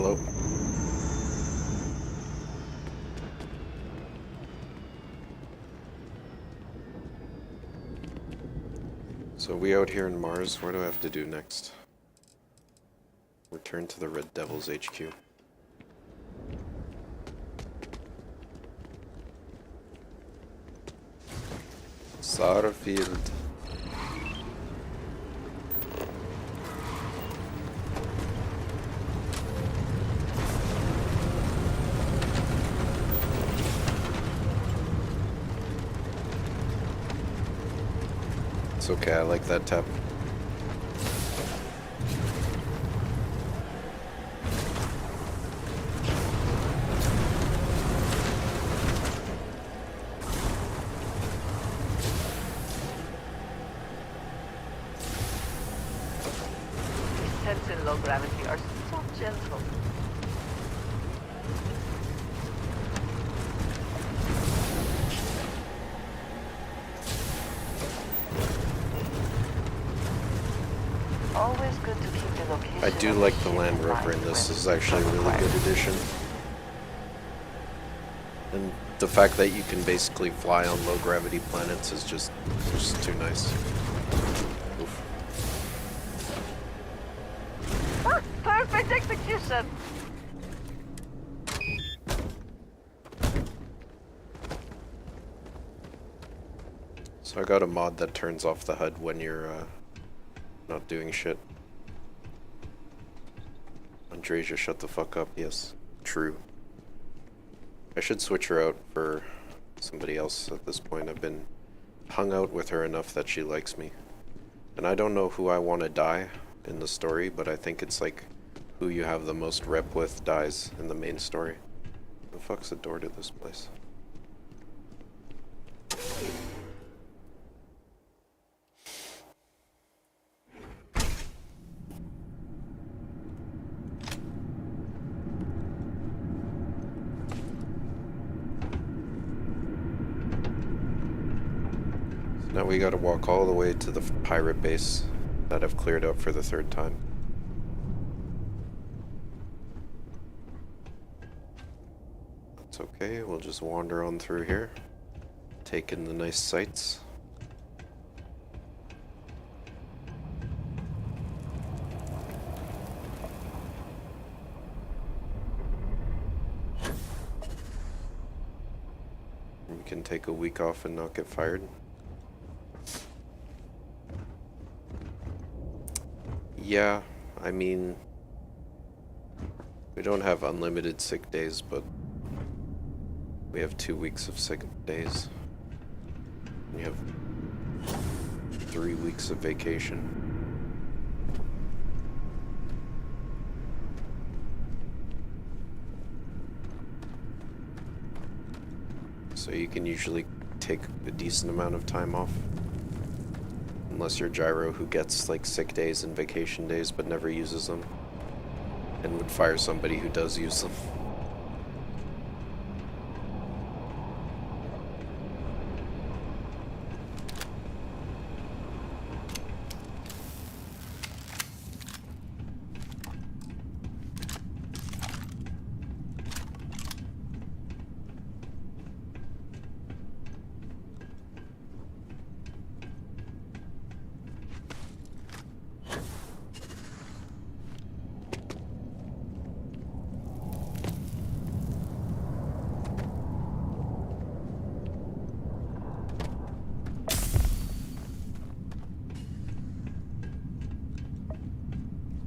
Hello. So we out here in Mars, what do I have to do next? Return to the Red Devils HQ. Starfield. It's okay, I like that tap. Descents in low gravity are so gentle. Always good to keep the location. I do like the Land Rover in this. This is actually a really good addition. And the fact that you can basically fly on low gravity planets is just too nice. Oof. Ah, perfect execution! So I got a mod that turns off the HUD when you're not doing shit. Andreja, shut the fuck up. Yes, true. I should switch her out for somebody else at this point. I've been hung out with her enough that she likes me. And I don't know who I want to die in the story, but I think it's like who you have the most rep with dies in the main story. The fuck's the door to this place? Now we gotta walk all the way to the pirate base that I've cleared up for the third time. That's okay, we'll just wander on through here, take in the nice sights. We can take a week off and not get fired. Yeah, I mean, we don't have unlimited sick days, but we have 2 weeks of sick days. We have 3 weeks of vacation. So you can usually take a decent amount of time off. Unless you're Gyro, who gets like sick days and vacation days but never uses them, and would fire somebody who does use them.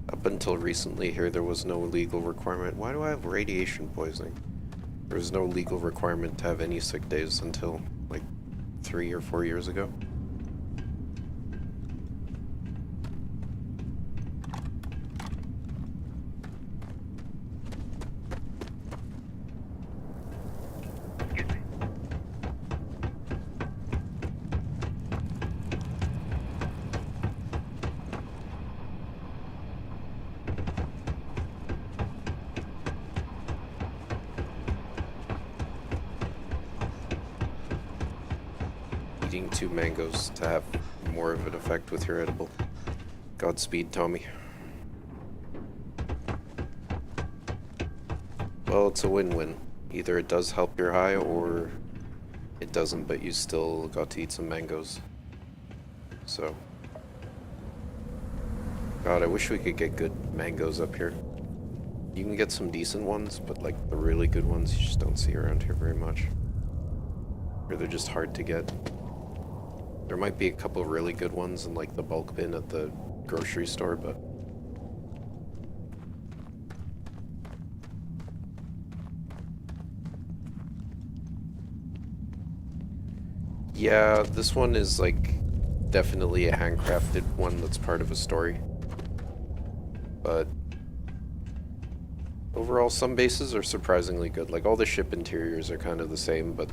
Up until recently here, there was no legal requirement. Why do I have radiation poisoning? There was no legal requirement to have any sick days until like 3 or 4 years ago. Eating 2 mangoes to have more of an effect with your edible. Godspeed, Tommy. Well, it's a win-win. Either it does help your high, or it doesn't, but you still got to eat some mangoes. So. God, I wish we could get good mangoes up here. You can get some decent ones, but like the really good ones you just don't see around here very much. Or they're just hard to get. There might be a couple of really good ones in like the bulk bin at the grocery store, but... Yeah, this one is like definitely a handcrafted one that's part of a story. But overall, some bases are surprisingly good. Like all the ship interiors are kind of the same, but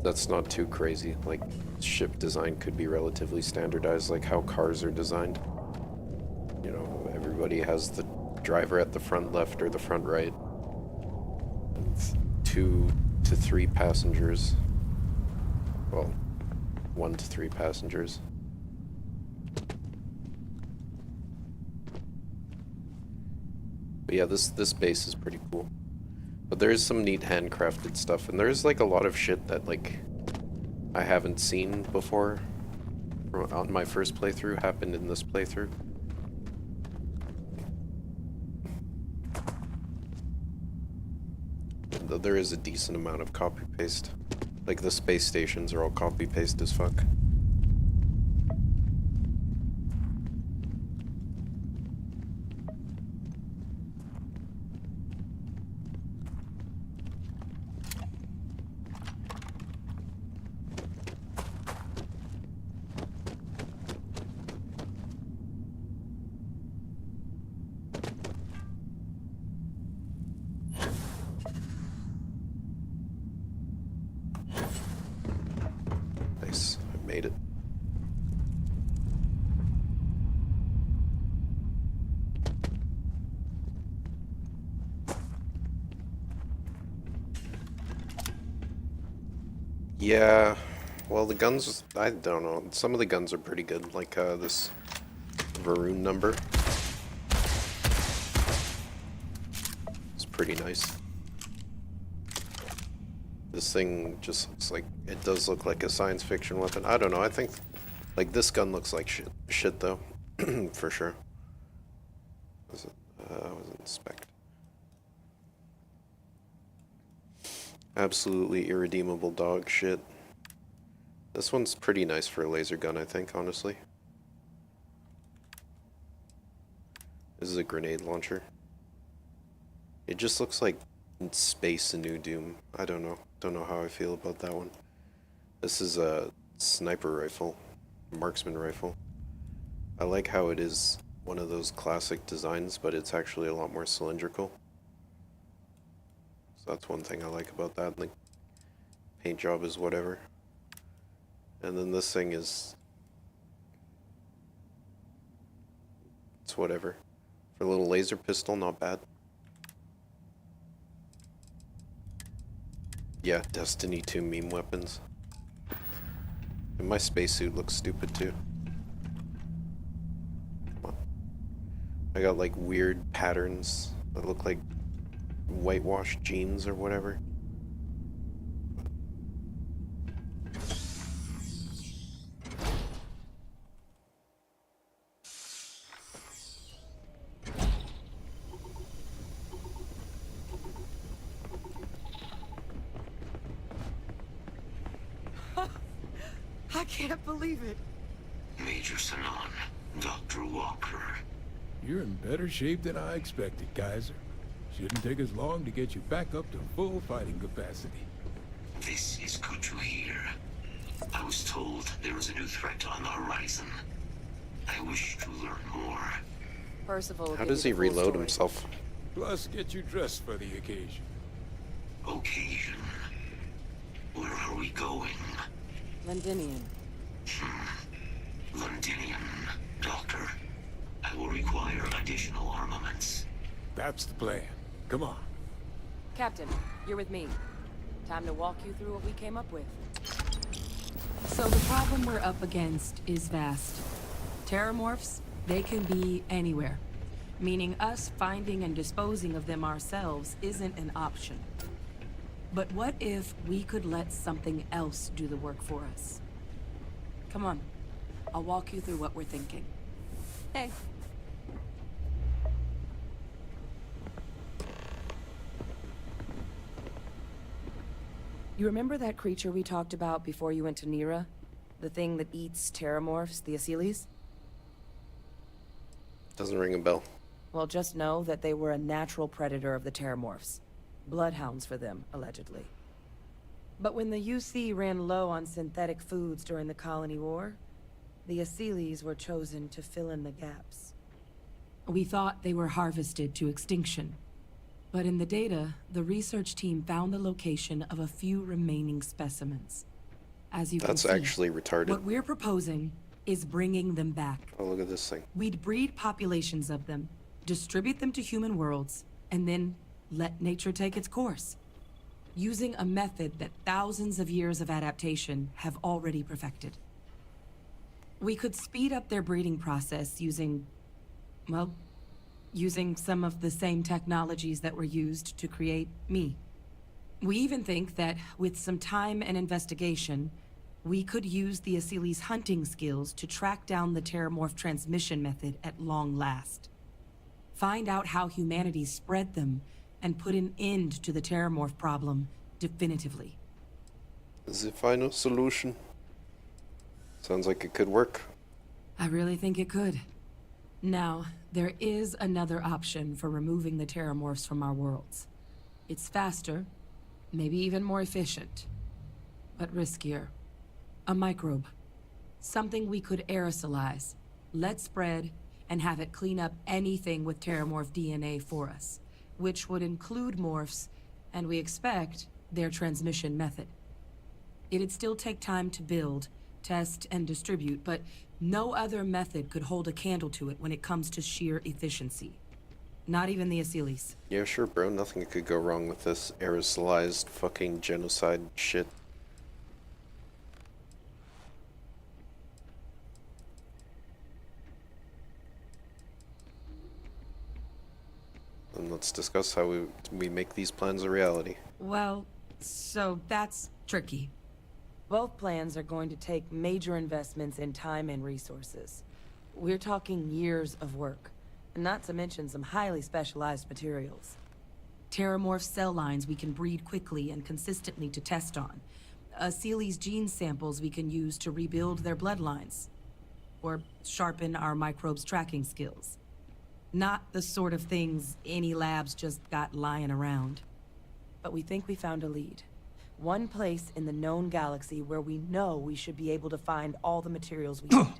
that's not too crazy. Like ship design could be relatively standardized, like how cars are designed. You know, everybody has the driver at the front left or the front right. And 2 to 3 passengers. Well, 1 to 3 passengers. But yeah, this base is pretty cool. But there is some neat handcrafted stuff, and there's like a lot of shit that like I haven't seen before on my first playthrough happened in this playthrough. Though there is a decent amount of copy paste. Like the space stations are all copy paste as fuck. Nice, I made it. Yeah, well the guns, I don't know, some of the guns are pretty good, like this Varun number. It's pretty nice. This thing just looks like, it does look like a science fiction weapon. I don't know, I think, like, this gun looks like shit though, for sure. Was it, was it inspect? Absolutely irredeemable dog shit. This one's pretty nice for a laser gun, I think, honestly. This is a grenade launcher. It just looks like space in New Doom. I don't know. Don't know how I feel about that one. This is a sniper rifle, marksman rifle. I like how it is one of those classic designs, but it's actually a lot more cylindrical. So that's one thing I like about that. The paint job is whatever. And then this thing is... it's whatever. For a little laser pistol, not bad. Yeah, Destiny 2 meme weapons. And my spacesuit looks stupid too. Come on. I got like weird patterns that look like whitewashed jeans or whatever. I can't believe it. Major Sanon, Dr. Walker. You're in better shape than I expected, Kaiser. Shouldn't take us long to get you back up to full fighting capacity. This is good to hear. I was told there was a new threat on the horizon. I wish to learn more. Percival, How does he reload himself? Plus, get you dressed for the occasion. Occasion. Where are we going? Londinian. Londinian, Doctor. I will require additional armaments. That's the plan. Come on. Captain, you're with me. Time to walk you through what we came up with. So the problem we're up against is vast. Terramorphs, they can be anywhere. meaning us finding and disposing of them ourselves isn't an option. But what if we could let something else do the work for us? Come on, I'll walk you through what we're thinking. Hey. You remember that creature we talked about before you went to Nira? The thing that eats terramorphs, the Asylees? Doesn't ring a bell. Well, just know that they were a natural predator of the terramorphs. Bloodhounds for them, allegedly. But when the UC ran low on synthetic foods during the Colony War, the Asylees were chosen to fill in the gaps. We thought they were harvested to extinction. But in the data, the research team found the location of a few remaining specimens. As you can see, That's actually retarded. what we're proposing is bringing them back. Oh, look at this thing. We'd breed populations of them, distribute them to human worlds, and then let nature take its course. Using a method that thousands of years of adaptation have already perfected. We could speed up their breeding process using, well, using some of the same technologies that were used to create me. We even think that with some time and investigation, we could use the Asylees' hunting skills to track down the terramorph transmission method at long last. Find out how humanity spread them and put an end to the terramorph problem definitively. The final solution. Sounds like it could work. I really think it could. Now, there is another option for removing the terramorphs from our worlds. It's faster, maybe even more efficient, but riskier. A microbe. Something we could aerosolize, let spread, and have it clean up anything with terramorph DNA for us, which would include morphs, and we expect their transmission method. It'd still take time to build, test, and distribute, but no other method could hold a candle to it when it comes to sheer efficiency. Not even the Asylees. Yeah, sure, bro. Nothing could go wrong with this aerosolized fucking genocide shit. And let's discuss how we make these plans a reality. Well, so that's tricky. Both plans are going to take major investments in time and resources. We're talking years of work, not to mention some highly specialized materials. Terramorph cell lines we can breed quickly and consistently to test on. Asylees' gene samples we can use to rebuild their bloodlines. Or sharpen our microbes' tracking skills. Not the sort of things any labs just got lying around. But we think we found a lead. One place in the known galaxy where we know we should be able to find all the materials we need.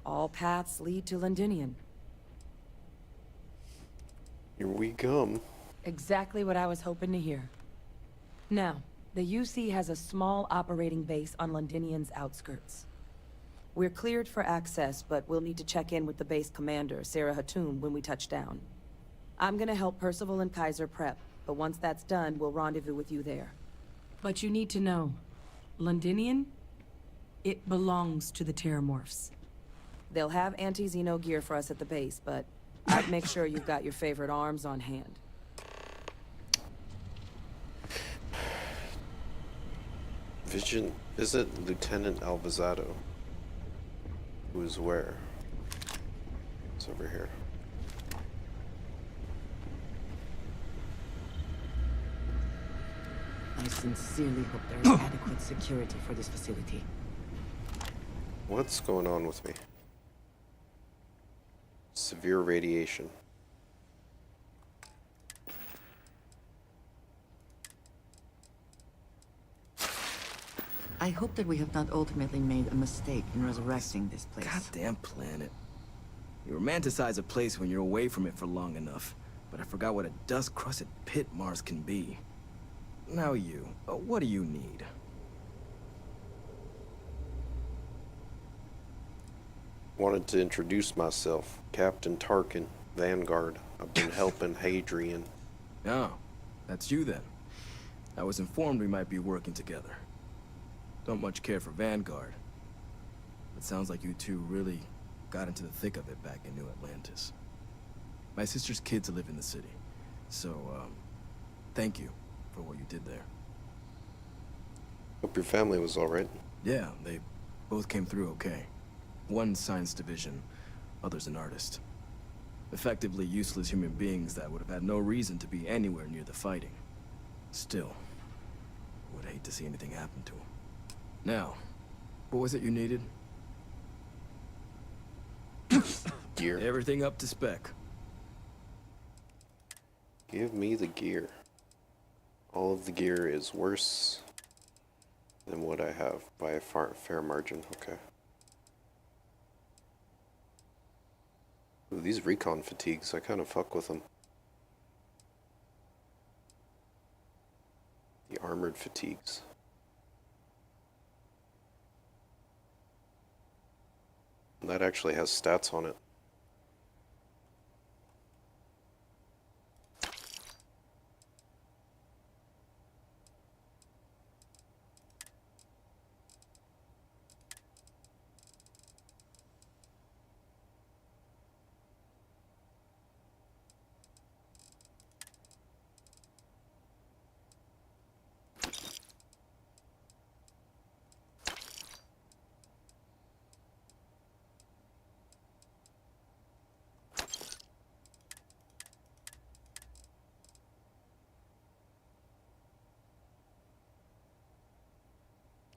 All paths lead to Londinian. Here we come. Exactly what I was hoping to hear. Now, the UC has a small operating base on Londinian's outskirts. We're cleared for access, but we'll need to check in with the base commander, Sarah Hatoum, when we touch down. I'm gonna help Percival and Kaiser prep, but once that's done, we'll rendezvous with you there. But you need to know, Londinian, it belongs to the Terramorphs. They'll have anti-Xeno gear for us at the base, but I'd make sure you've got your favorite arms on hand. Visit Lieutenant Alvazado. Who's where? It's over here. I sincerely hope there is adequate security for this facility. What's going on with me? Severe radiation. I hope that we have not ultimately made a mistake in resurrecting this place. Goddamn planet. You romanticize a place when you're away from it for long enough, but I forgot what a dust-crusted pit Mars can be. Now you, what do you need? Wanted to introduce myself. Captain Tarkin, Vanguard. I've been helping Hadrian. Oh, that's you then. I was informed we might be working together. Don't much care for Vanguard. It sounds like you two really got into the thick of it back in New Atlantis. My sister's kids live in the city. So, thank you for what you did there. Hope your family was alright. Yeah, they both came through okay. One science division, other's an artist. Effectively useless human beings that would have had no reason to be anywhere near the fighting. Still, would hate to see anything happen to them. Now, what was it you needed? Gear. Everything up to spec. Give me the gear. All of the gear is worse than what I have by a fair margin. Okay. Ooh, these recon fatigues, I kind of fuck with them. The armored fatigues. And that actually has stats on it.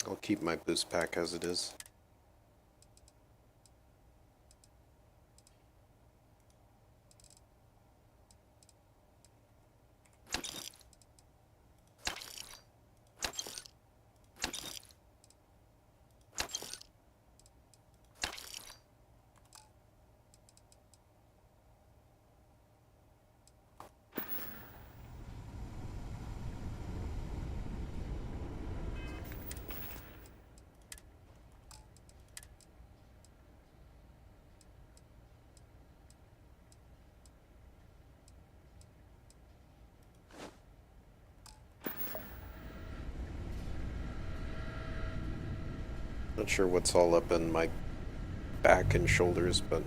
I'll keep my boost pack as it is. Not sure what's all up in my back and shoulders, but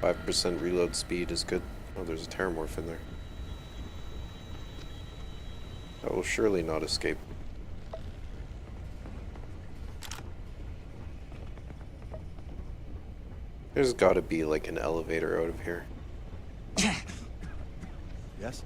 5% reload speed is good. Oh, there's a Terramorph in there. That will surely not escape. There's gotta be like an elevator out of here. Yes?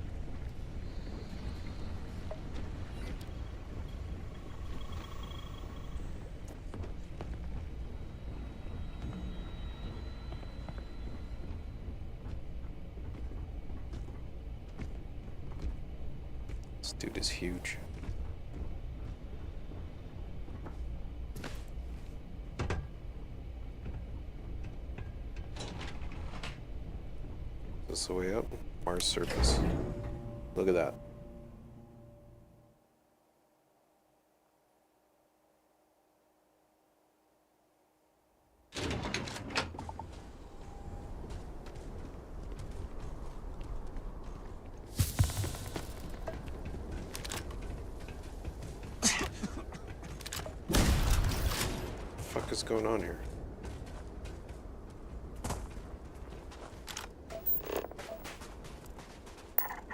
This dude is huge. Is this the way up? Mars surface. Look at that. What the fuck is going on here?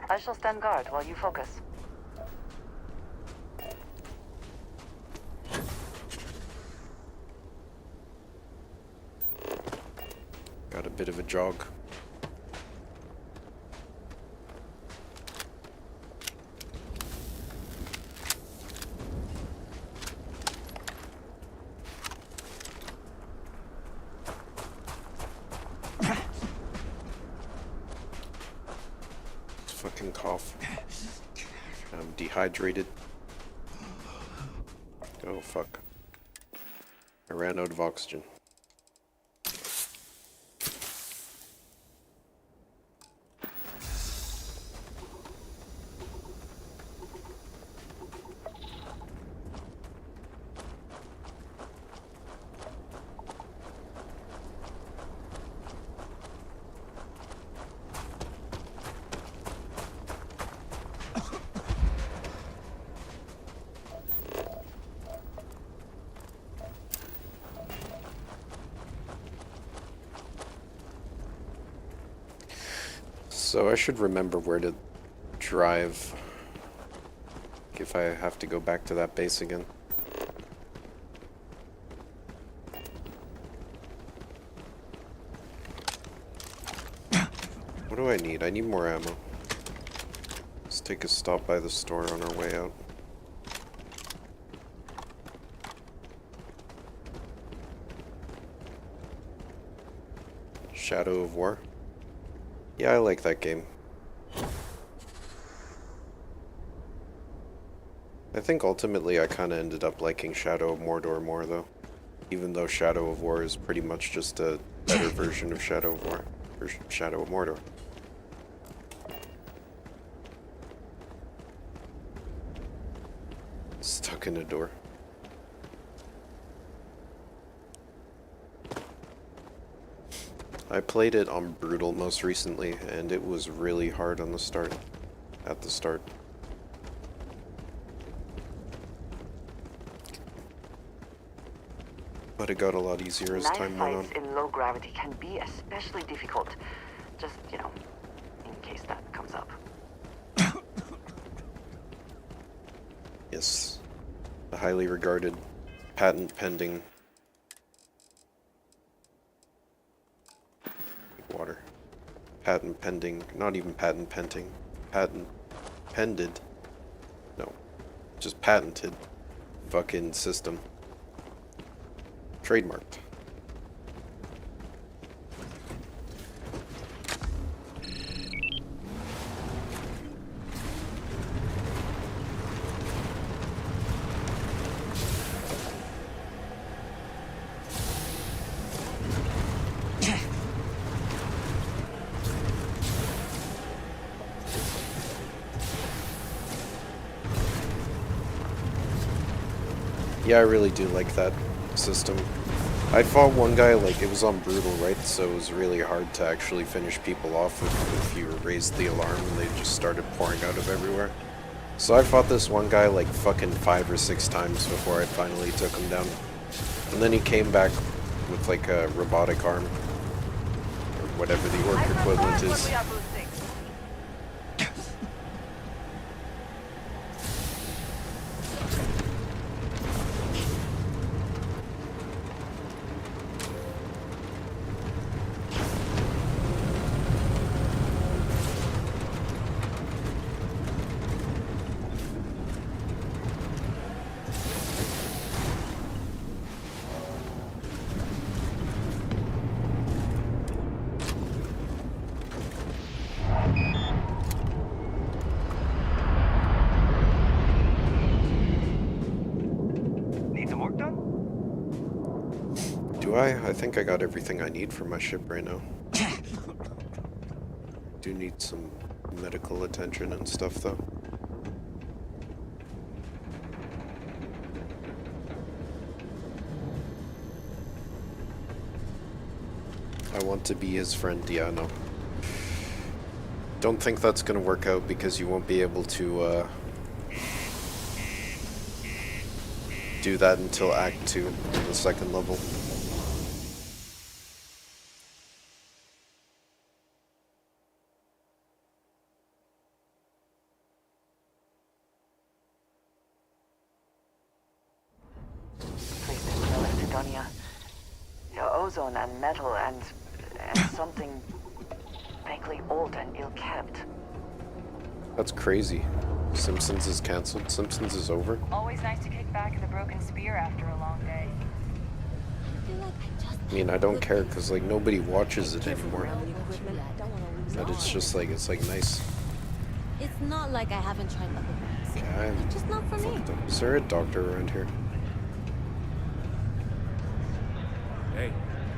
I shall stand guard while you focus. Got a bit of a jog. Fucking cough. I'm dehydrated. Oh fuck. I ran out of oxygen. So I should remember where to drive if I have to go back to that base again. What do I need? I need more ammo. Let's take a stop by the store on our way out. Shadow of War. Yeah, I like that game. I think ultimately I kind of ended up liking Shadow of Mordor more though. Even though Shadow of War is pretty much just a better version of Shadow of War. Or Shadow of Mordor. Stuck in a door. I played it on Brutal most recently, and it was really hard on the start. At the start. But it got a lot easier as Night time went on. fights in low gravity can be especially difficult. Just, you know, in case that comes up. Yes. The highly regarded, patent pending water. Patent pending, not even patent pending. Patent pended. No. Just patented fucking system. Trademarked. Yeah, I really do like that system. I fought one guy, like, it was on Brutal, right? So it was really hard to actually finish people off if you raised the alarm and they just started pouring out of everywhere. So I fought this one guy, like, fucking 5 or 6 times before I finally took him down. And then he came back with, like, a robotic arm. Or whatever the orc equivalent is. I think I got everything I need for my ship right now. Do need some medical attention and stuff though. I want to be his friend, yeah, no. Don't think that's gonna work out because you won't be able to do that until Act 2 on the 2nd level. Ozone and metal and something vaguely old and ill-kept. That's crazy. Simpsons is cancelled. Simpsons is over. Always nice to kick back at the broken spear after a long day. I mean, I don't care because like nobody watches it anymore. But it's just like it's nice. It's not like I haven't tried other things. Okay, It's just not for me. is there a doctor around here? Hey,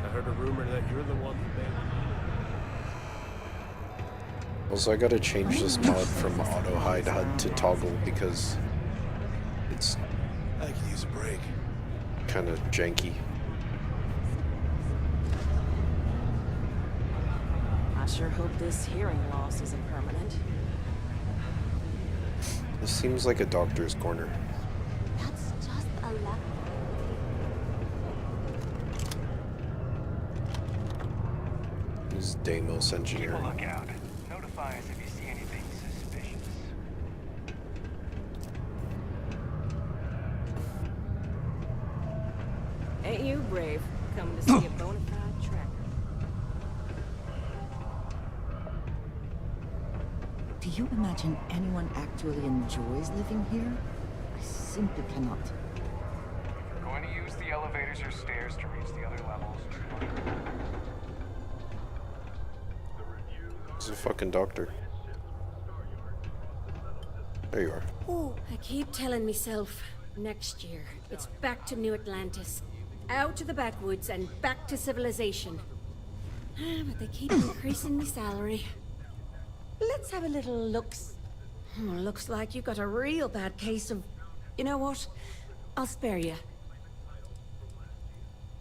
I heard a rumor that you're the one who made it. Also, I gotta change this mod from auto hide HUD to toggle because it's I could use a break. kind of janky. I sure hope this hearing loss isn't permanent. This seems like a doctor's corner. That's just a lap. This is Deimos engineering. Look out. Notify notify us if you see anything suspicious. Ain't you brave? Coming to see a bona fide tracker. Do you imagine anyone actually enjoys living here? I simply cannot. Going to use the elevators or stairs to reach the other levels. He's a fucking doctor. There you are. Oh, I keep telling myself, next year, it's back to New Atlantis. Out to the backwoods and back to civilization. But they keep increasing my salary. Let's have a little looks. Looks like you've got a real bad case of... You know what? I'll spare you.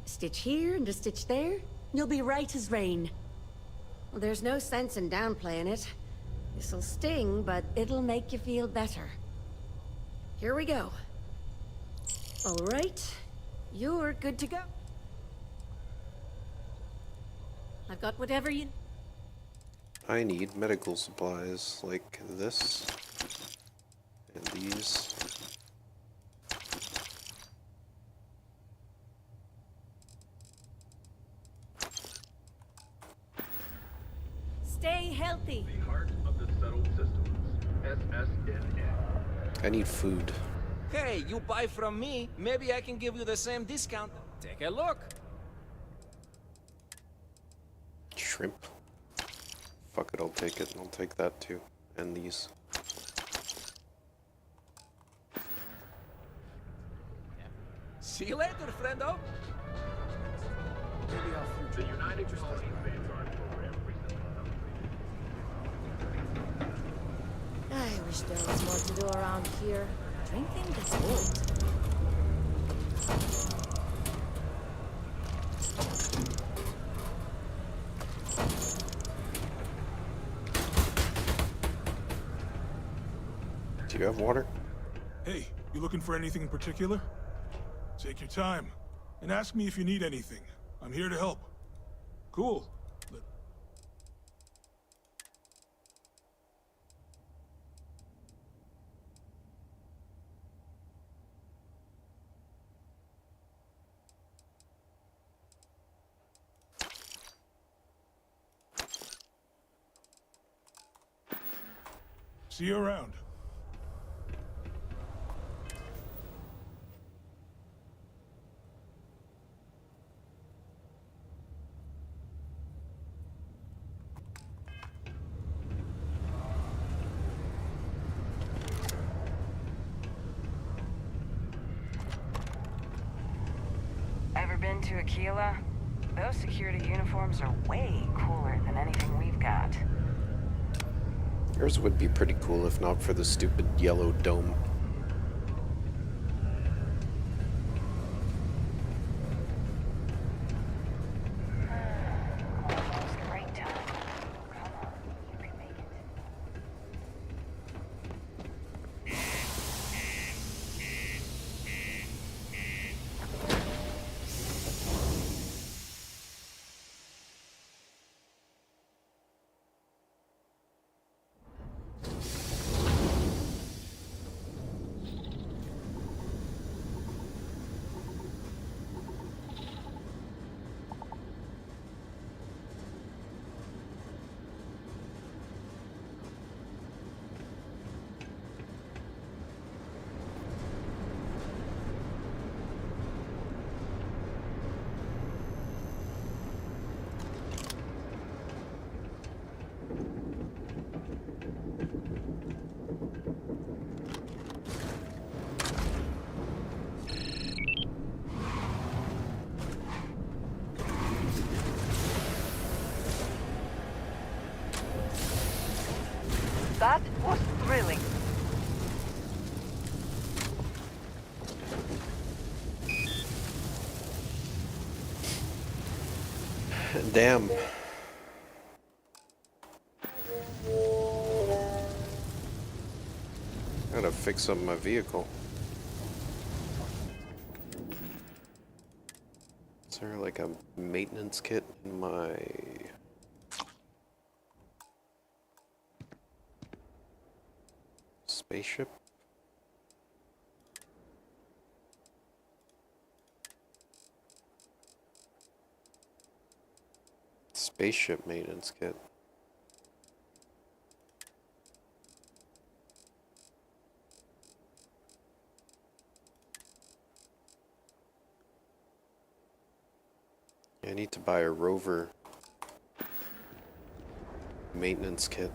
A stitch here and a stitch there. You'll be right as rain. Well, there's no sense in downplaying it. This'll sting, but it'll make you feel better. Here we go. All right. You're good to go. I've got whatever you... I need medical supplies like this and these. Stay healthy. The heart of the settled systems. SSNN. I need food. Hey, you buy from me, maybe I can give you the same discount. Take a look. Shrimp. Fuck it, I'll take it. I'll take that too. And these. See you later, friendo. The United Colonies Vanguard program recently I wish there was more to do around here. Drinking gets old. Do you have water? Hey, you looking for anything in particular? Take your time, and ask me if you need anything. I'm here to help. Cool. See you around. Ever been to Aquila? Those security uniforms are way cooler than anything we've got. Yours would be pretty cool if not for the stupid yellow dome. That was thrilling. Damn. Gotta fix up my vehicle. Is there like a maintenance kit in my... Spaceship? Spaceship maintenance kit. I need to buy a rover maintenance kit.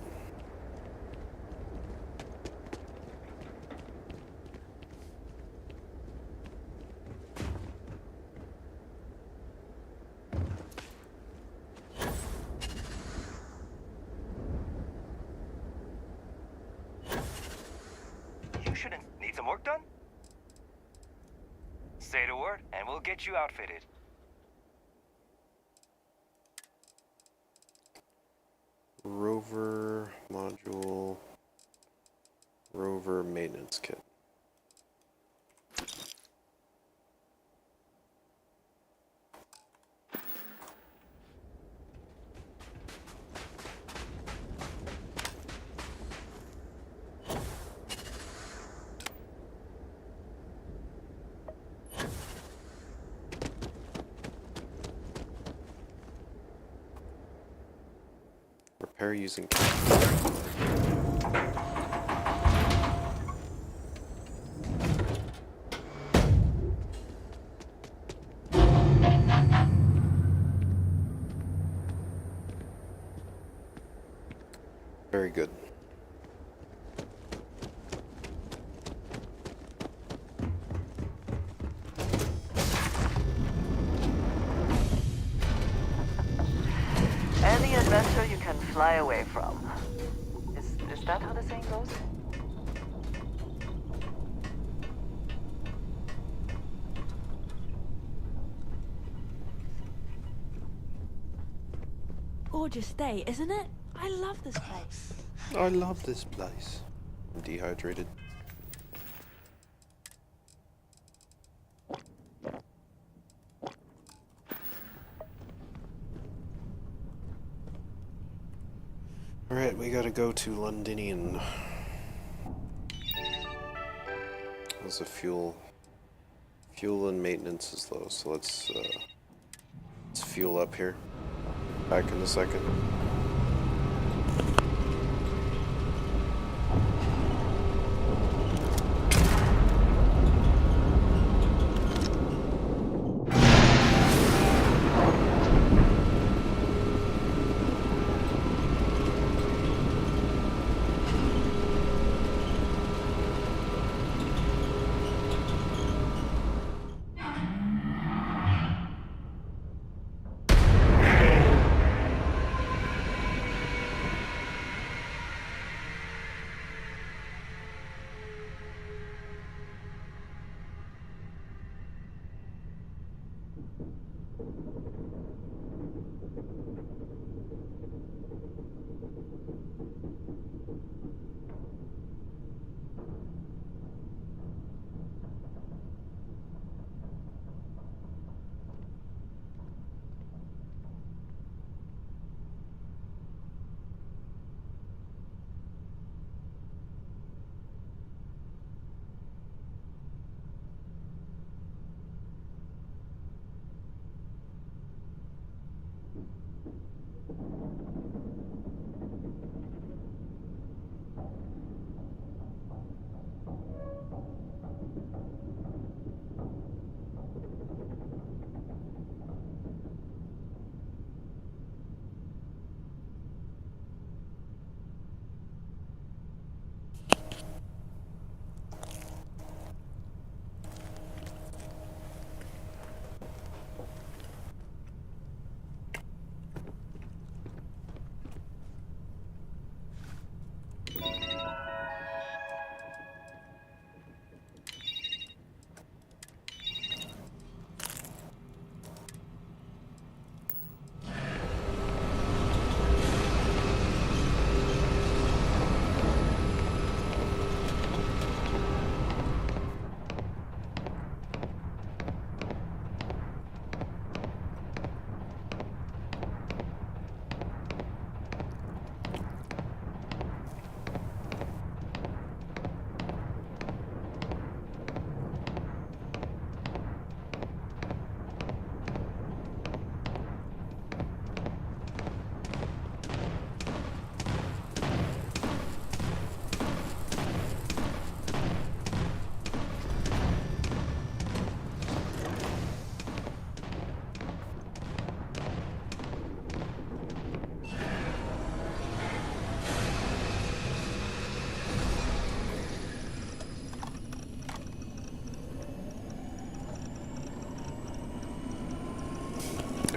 You shouldn't need some work done? Say the word, and we'll get you outfitted. Rover module, rover maintenance kit. Repair using very good. Any adventure you can fly away from. Is that how the saying goes? Gorgeous day, isn't it? I love this place. I love this place. I'm dehydrated. Alright, we gotta go to Londinian. There's a fuel and maintenance is low, so let's fuel up here. Back in a second.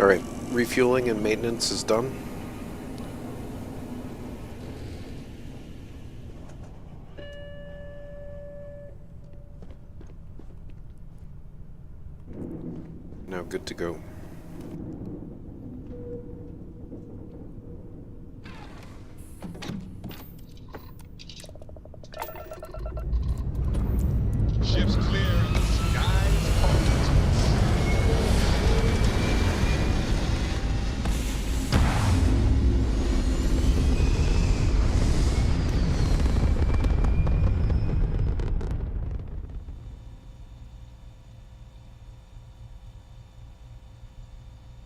Alright, refueling and maintenance is done. Now good to go. Ships clear and the skies falling.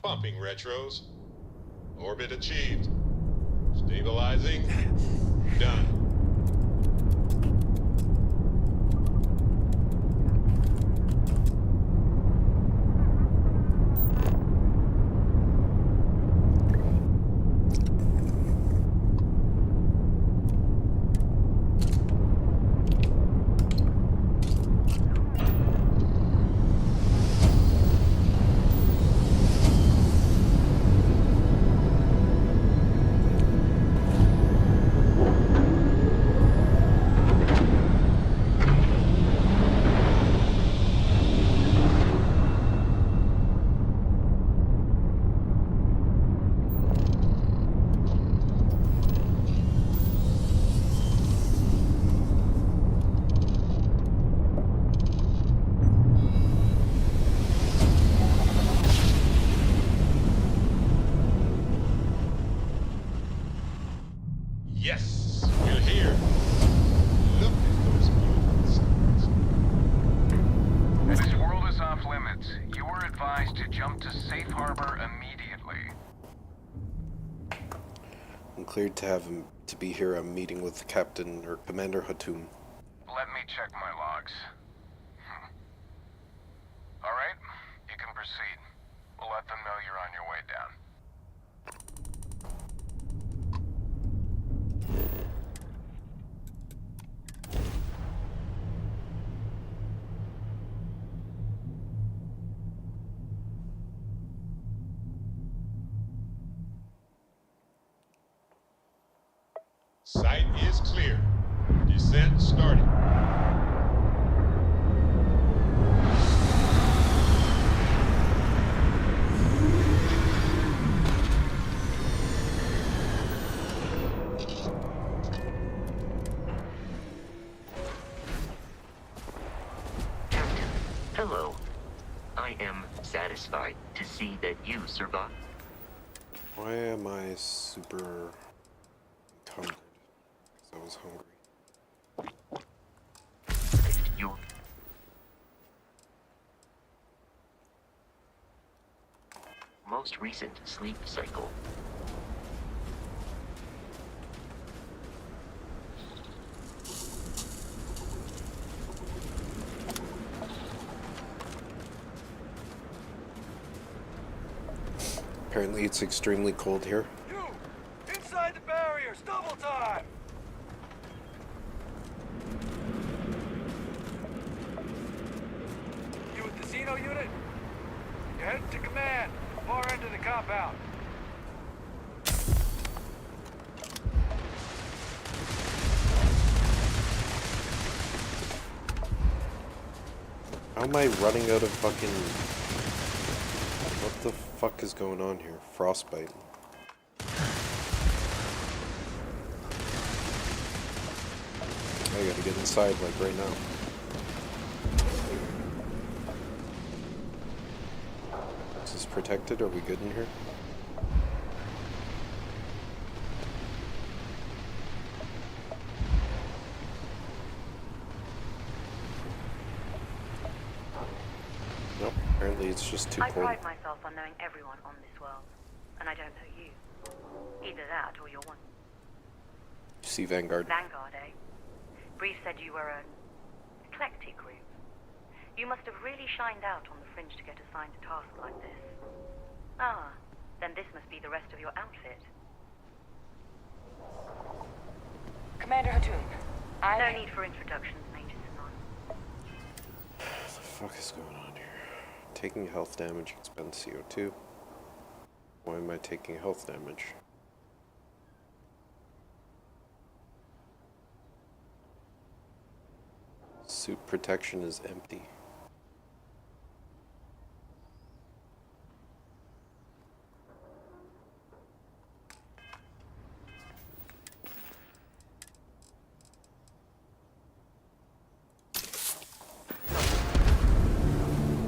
Pumping retros. Orbit achieved. Stabilizing. Done. Yes, we're here. Look at those beautiful stars. This world is off limits. You are advised to jump to safe harbor immediately. I'm cleared to have him to be here. I'm meeting with Captain or Commander Hatum. Let me check my logs. All right, you can proceed. We'll let them know you're on your way down. Site is clear. Descent starting. Captain, hello. I am satisfied to see that you survived. Why am I super encumbered? Because I was hungry. Your most recent sleep cycle. Apparently it's extremely cold here. You! Inside the barriers! Double time! You with the Xeno unit? You're heading to command. Far end of the compound. How am I running out of fucking... What the fuck is going on here? Frostbite. I gotta get inside like right now. Is this protected? Are we good in here? Nope, apparently it's just too I cold. pride myself on knowing everyone on this world, and I don't know you. Either that or you're one. You see Vanguard? Vanguard, eh? Bree said you were an eclectic group. You must have really shined out on the fringe to get assigned a task like this. Ah, then this must be the rest of your outfit. Commander Hatum, No need for introductions, Major Simon. What the fuck is going on here? Taking health damage, expend CO2. Why am I taking health damage? Suit protection is empty.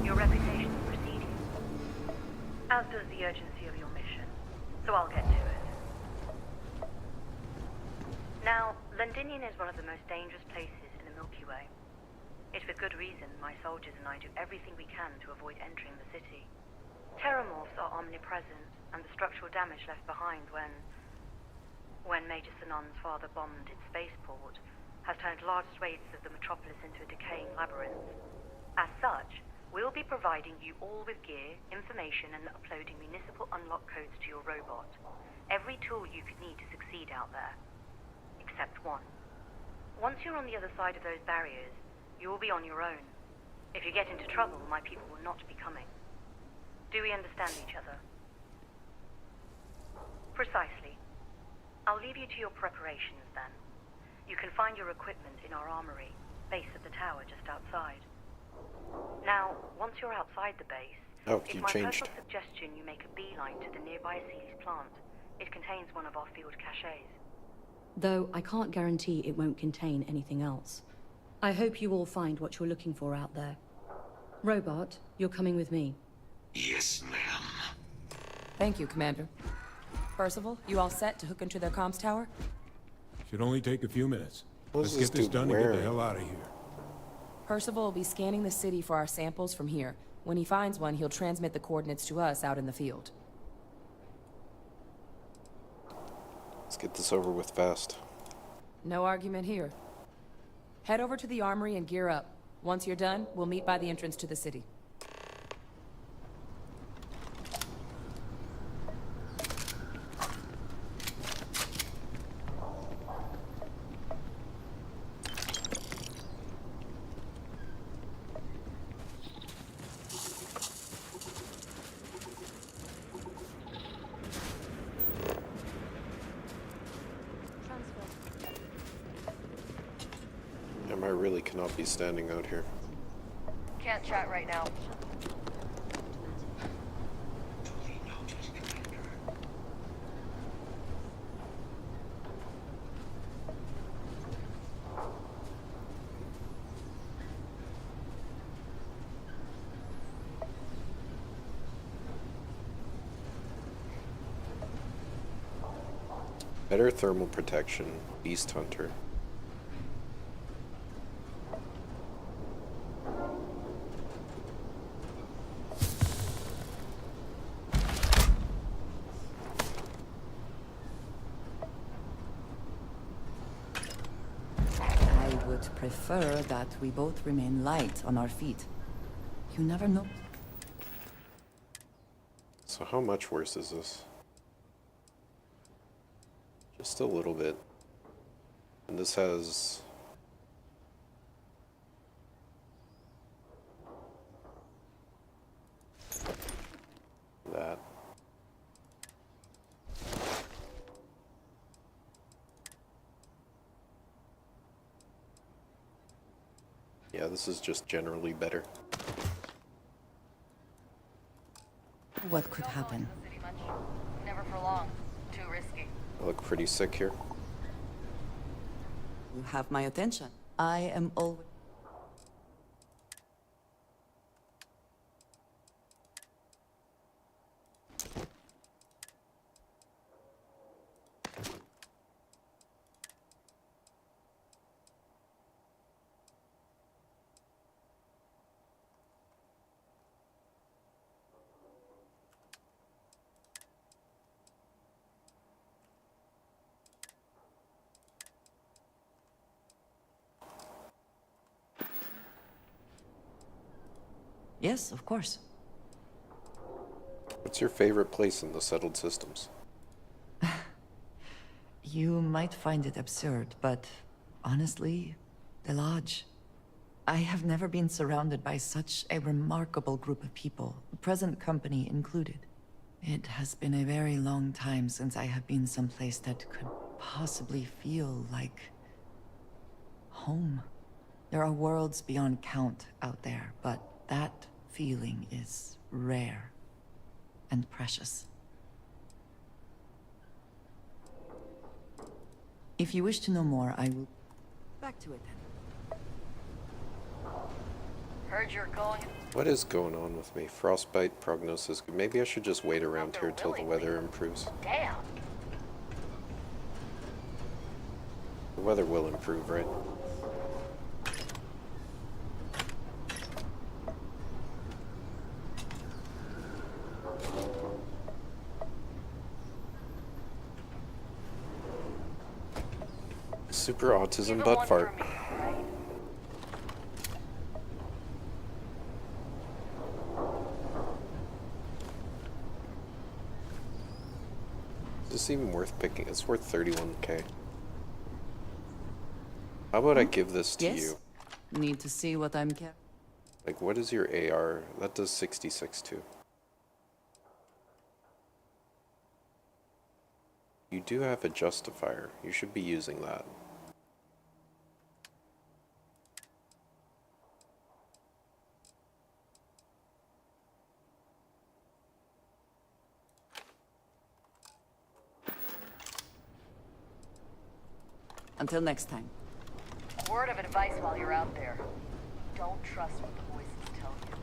Your reputation precedes you, as does the urgency of your mission, so I'll get to it. Now, Londinium is one of the most dangerous places in the Milky Way. It's with good reason my soldiers and I do everything we can to avoid entering the city. Terramorphs are omnipresent, and the structural damage left behind when Major Sinan's father bombed its spaceport has turned large swathes of the metropolis into a decaying labyrinth. As such, we'll be providing you all with gear, information, and uploading municipal unlock codes to your robot. Every tool you could need to succeed out there. Except one. Once you're on the other side of those barriers, you will be on your own. If you get into trouble, my people will not be coming. Do we understand each other? Precisely. I'll leave you to your preparations then. You can find your equipment in our armory, base of the tower just outside. Now, once you're outside the base, it's my personal suggestion you make a beeline to the nearby Aceles plant. It contains one of our field caches. Though I can't guarantee it won't contain anything else. I hope you all find what you're looking for out there. Robot, you're coming with me. Yes, ma'am. Thank you, Commander. Percival, you all set to hook into their comms tower? Should only take a few minutes. Let's get this done and get the hell out of here. Percival will be scanning the city for our samples from here. When he finds one, he'll transmit the coordinates to us out in the field. Let's get this over with fast. No argument here. Head over to the armory and gear up. Once you're done, we'll meet by the entrance to the city. I really cannot be standing out here. Can't chat right now. Better thermal protection, Beast Hunter. I would prefer that we both remain light on our feet. You never know. So how much worse is this? Just a little bit. And this has... that. Yeah, this is just generally better. What could happen? Never for long. Too risky. I look pretty sick here. You have my attention. I am always... Yes, of course. What's your favorite place in the settled systems? You might find it absurd, but honestly, the Lodge. I have never been surrounded by such a remarkable group of people, present company included. It has been a very long time since I have been someplace that could possibly feel like home. There are worlds beyond count out there, but that feeling is rare and precious. If you wish to know more, I will... Back to it then. Heard you're going. What is going on with me? Frostbite prognosis. Maybe I should just wait around here till the weather improves. Damn. The weather will improve, right? Super autism butt fart. Is this even worth picking? It's worth 31k. How about I give this to you? Need to see what I'm kept. Like, what is your AR? That does 66 too. You do have a justifier. You should be using that. Until next time. Word of advice while you're out there. Don't trust what the voices tell you.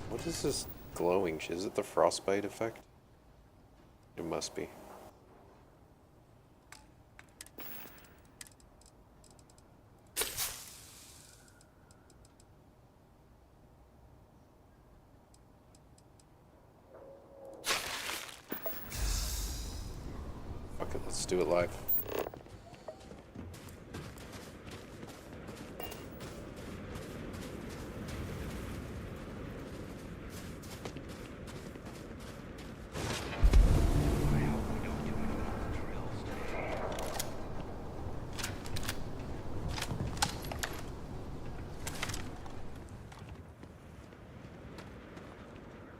What is this glowing? Is it the frostbite effect? It must be. Fuck it, let's do it live.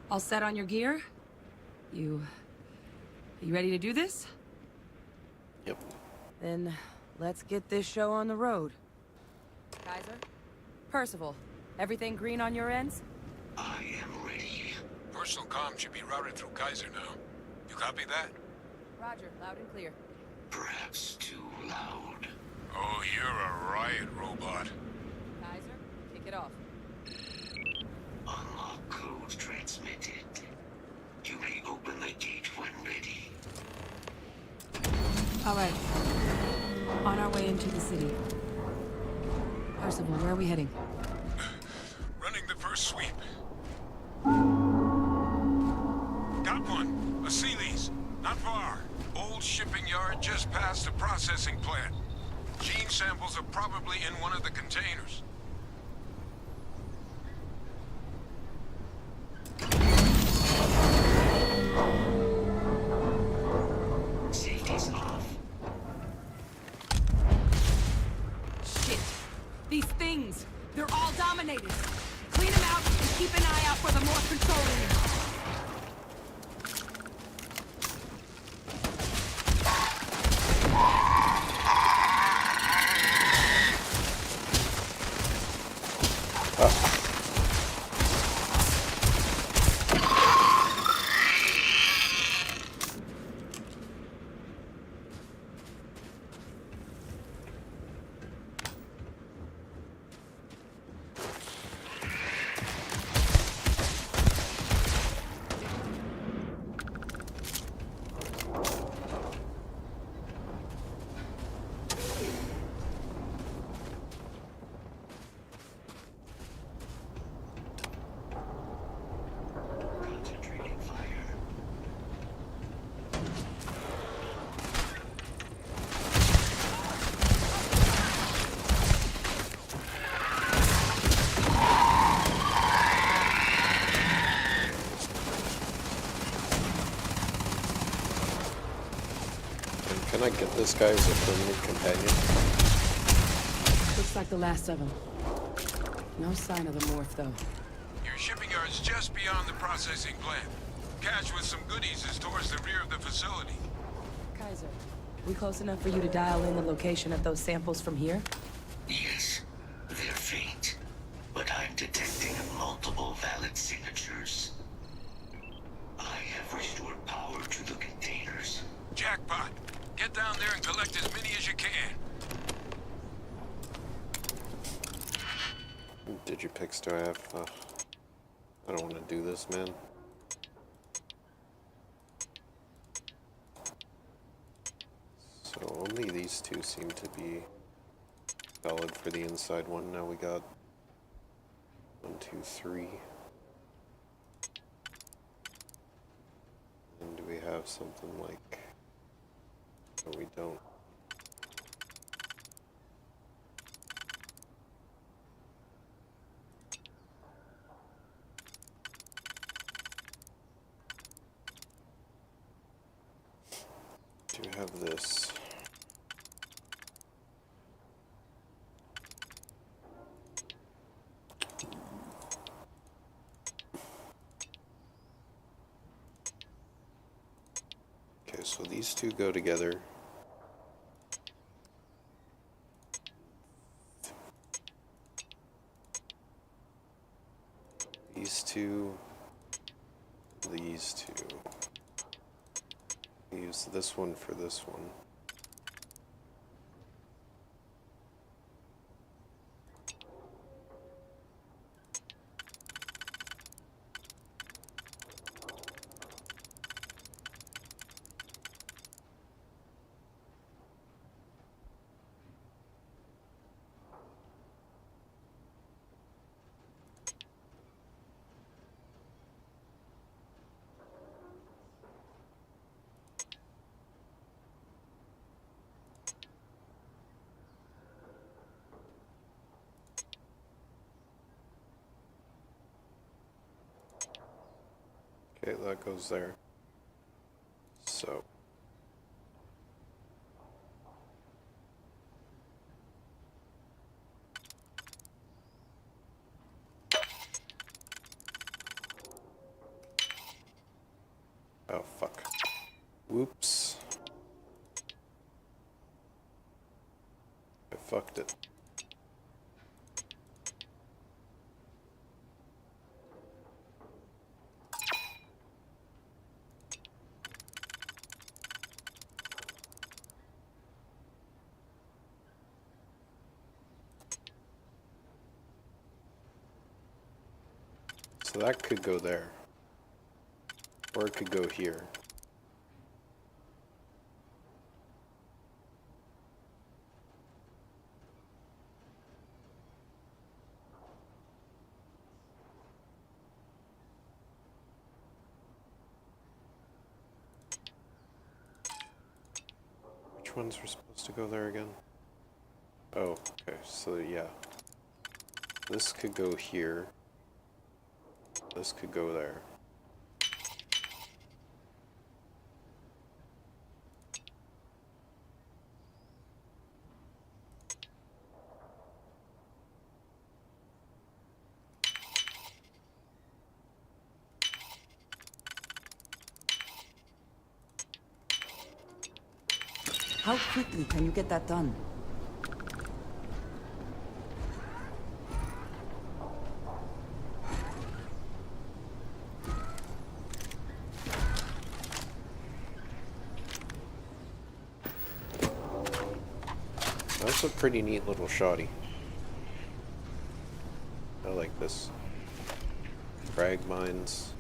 All set on your gear? You ready to do this? Yep. Then let's get this show on the road. Kaiser? Percival, everything green on your ends? I am ready. Personal comm should be routed through Kaiser now. You copy that? Roger, loud and clear. Perhaps too loud. Oh, you're a riot robot. Kaiser, kick it off. Unlock code transmitted. You may open the gate when ready. All right. On our way into the city. Percival, where are we heading? Running the first sweep. Got one. A Sealy's. Not far. Old shipping yard just past the processing plant. Gene samples are probably in one of the containers. Safety's off. Shit. These things, they're all dominated. Clean them out and keep an eye out for the more controlling them. Concentrating fire. And can I get this guy as a permanent companion? Looks like the last of them. No sign of the morph, though. Your shipping yard's just beyond the processing plant. Cache with some goodies is towards the rear of the facility. Kaiser, we close enough for you to dial in the location of those samples from here? Yes, they're faint, but I'm detecting multiple valid signatures. I have restored power to the containers. Jackpot! Get down there and collect as many as you can. Digipix do I have? I don't want to do this, man. So only these two seem to be valid for the inside one. Now we got 1, 2, 3. And do we have something like... No, we don't. Do we have this? Okay, so these two go together. These two. These two. Use this one for this one. Okay, that goes there. So. Oh, fuck. Whoops. I fucked it. So that could go there. Or it could go here. Which ones were supposed to go there again? Oh, okay, so yeah. This could go here. This could go there. How quickly can you get that done? That's a pretty neat little shoddy. I like this. Frag mines.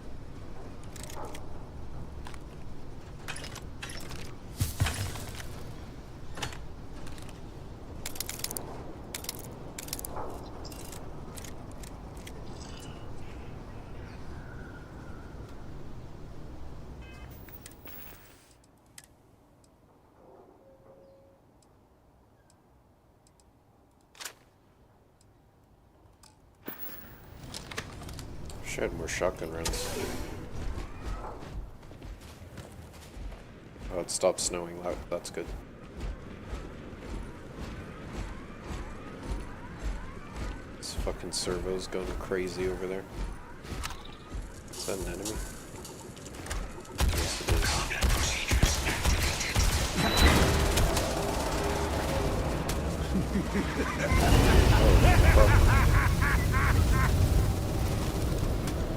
Should have more shotgun rounds. Oh, it stopped snowing. That's good. This fucking servo's going crazy over there. Is that an enemy?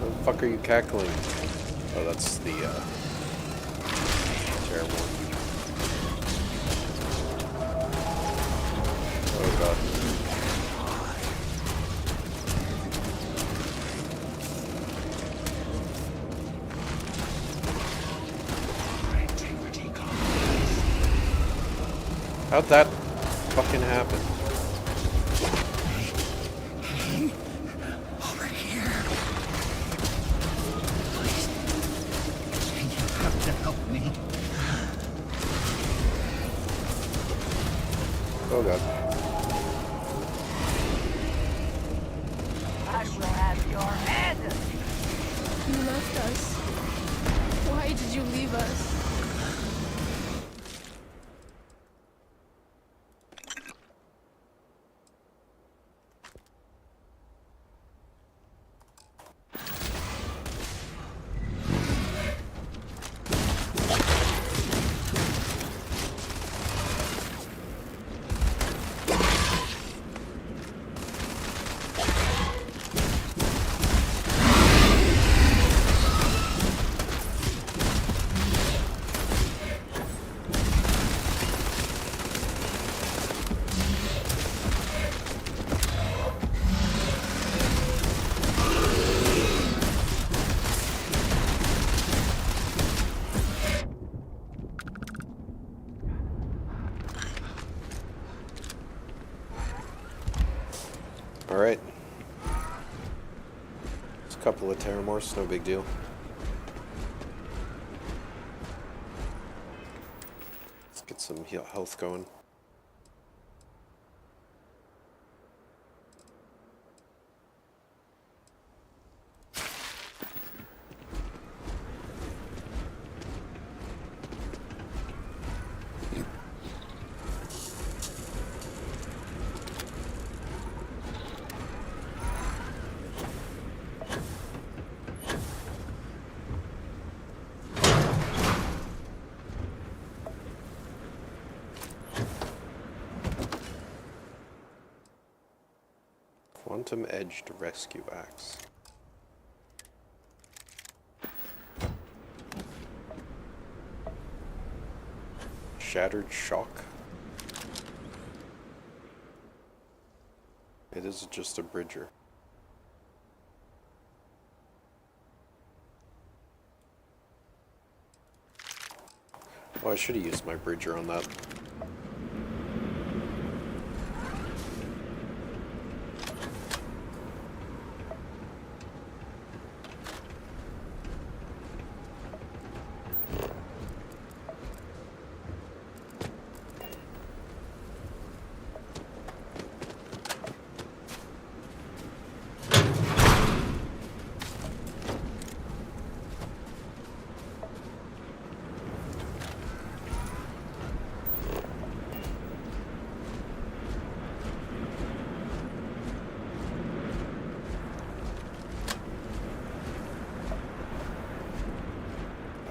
What the fuck are you cackling? Oh, that's the, terrible. Oh god. How'd that fucking happen? Over here. Please. You have to help me. Oh god. I will have your head! You left us. Why did you leave us? Alright. Just a couple of Terramorphs, no big deal. Let's get some health going. Quantum Edged Rescue Axe. Shattered Shock. It is just a bridger. Oh, I should have used my bridger on that.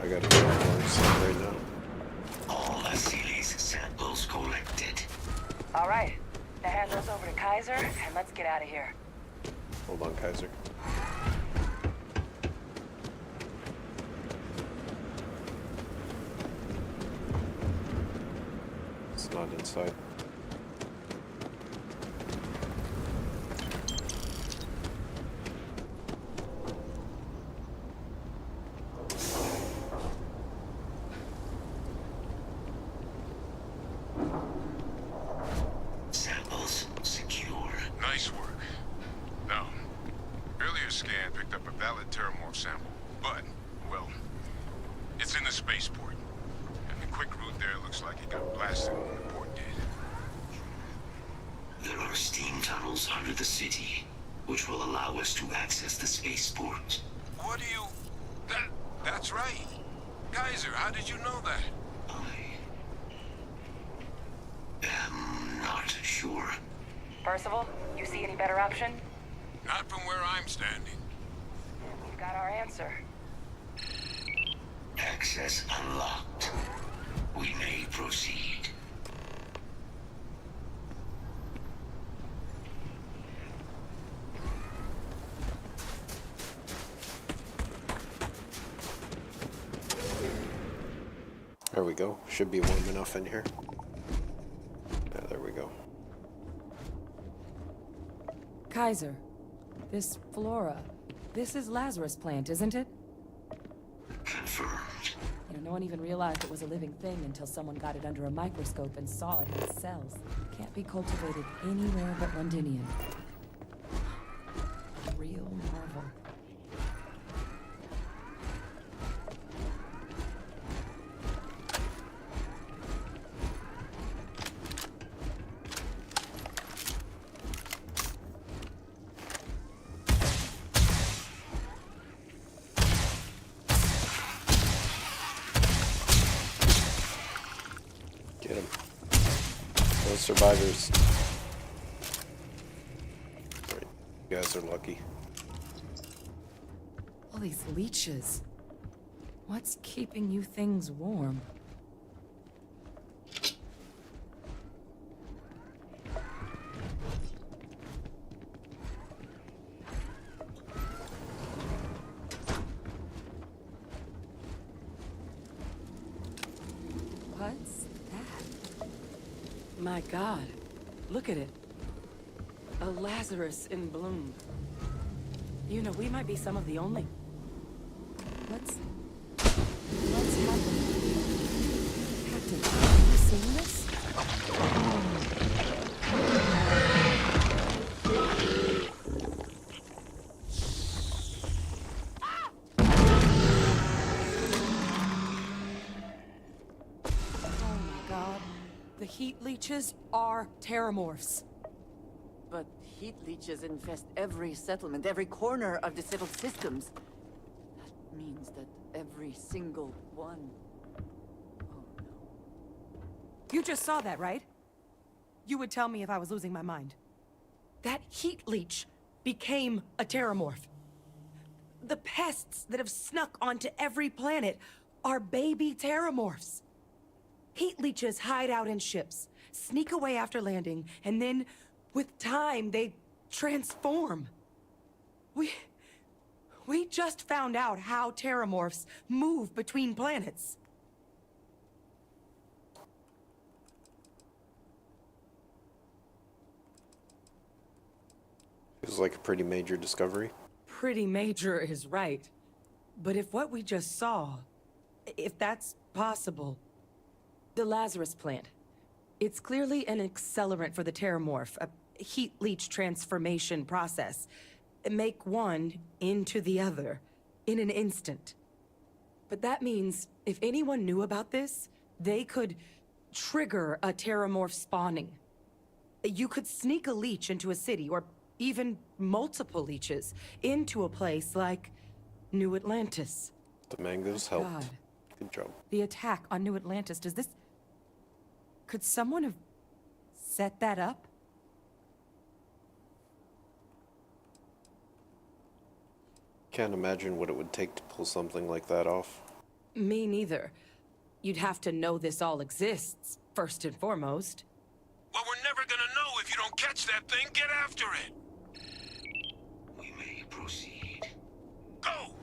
I gotta go on some right now. All Asile's samples collected. Alright, now hand those over to Kaiser, and let's get out of here. Hold on, Kaiser. It's not inside. Samples secure. Nice work. Now, earlier scan picked up a valid Terramorph sample, but, well, it's in the spaceport. And the quick route there looks like it got blasted when the port did. There are steam tunnels under the city, which will allow us to access the spaceport. What do you... That's right. Kaiser, how did you know that? I'm not sure. Percival, you see any better option? Not from where I'm standing. We've got our answer. Access unlocked. We may proceed. There we go. Should be warm enough in here. Yeah, there we go. Kaiser, this flora, this is Lazarus plant, isn't it? Confirmed. You know, no one even realized it was a living thing until someone got it under a microscope and saw it had cells. Can't be cultivated anywhere but Londinium. A real marvel. Get him. Those survivors. Right. You guys are lucky. All these leeches. What's keeping you things warm? What's that? My God, look at it. A Lazarus in bloom. You know, we might be some of the only... What's happening? Captain, have you seen this? Oh my God. The heat leeches are terramorphs. But heat leeches infest every settlement, every corner of the civil systems. That means that every single one... Oh no. You just saw that, right? You would tell me if I was losing my mind. That heat leech became a terramorph. The pests that have snuck onto every planet are baby terramorphs. Heat leeches hide out in ships, sneak away after landing, and then, with time, they transform. We just found out how terramorphs move between planets. Feels like a pretty major discovery. Pretty major is right. But if what we just saw, if that's possible, the Lazarus plant, it's clearly an accelerant for the terramorph, a heat leech transformation process. Make one into the other in an instant. But that means if anyone knew about this, they could trigger a terramorph spawning. You could sneak a leech into a city, or even multiple leeches, into a place like New Atlantis. The mangoes helped. God. Good job. The attack on New Atlantis, does this... Could someone have set that up? Can't imagine what it would take to pull something like that off. Me neither. You'd have to know this all exists, first and foremost. Well, we're never gonna know if you don't catch that thing. Get after it. We may proceed. Go!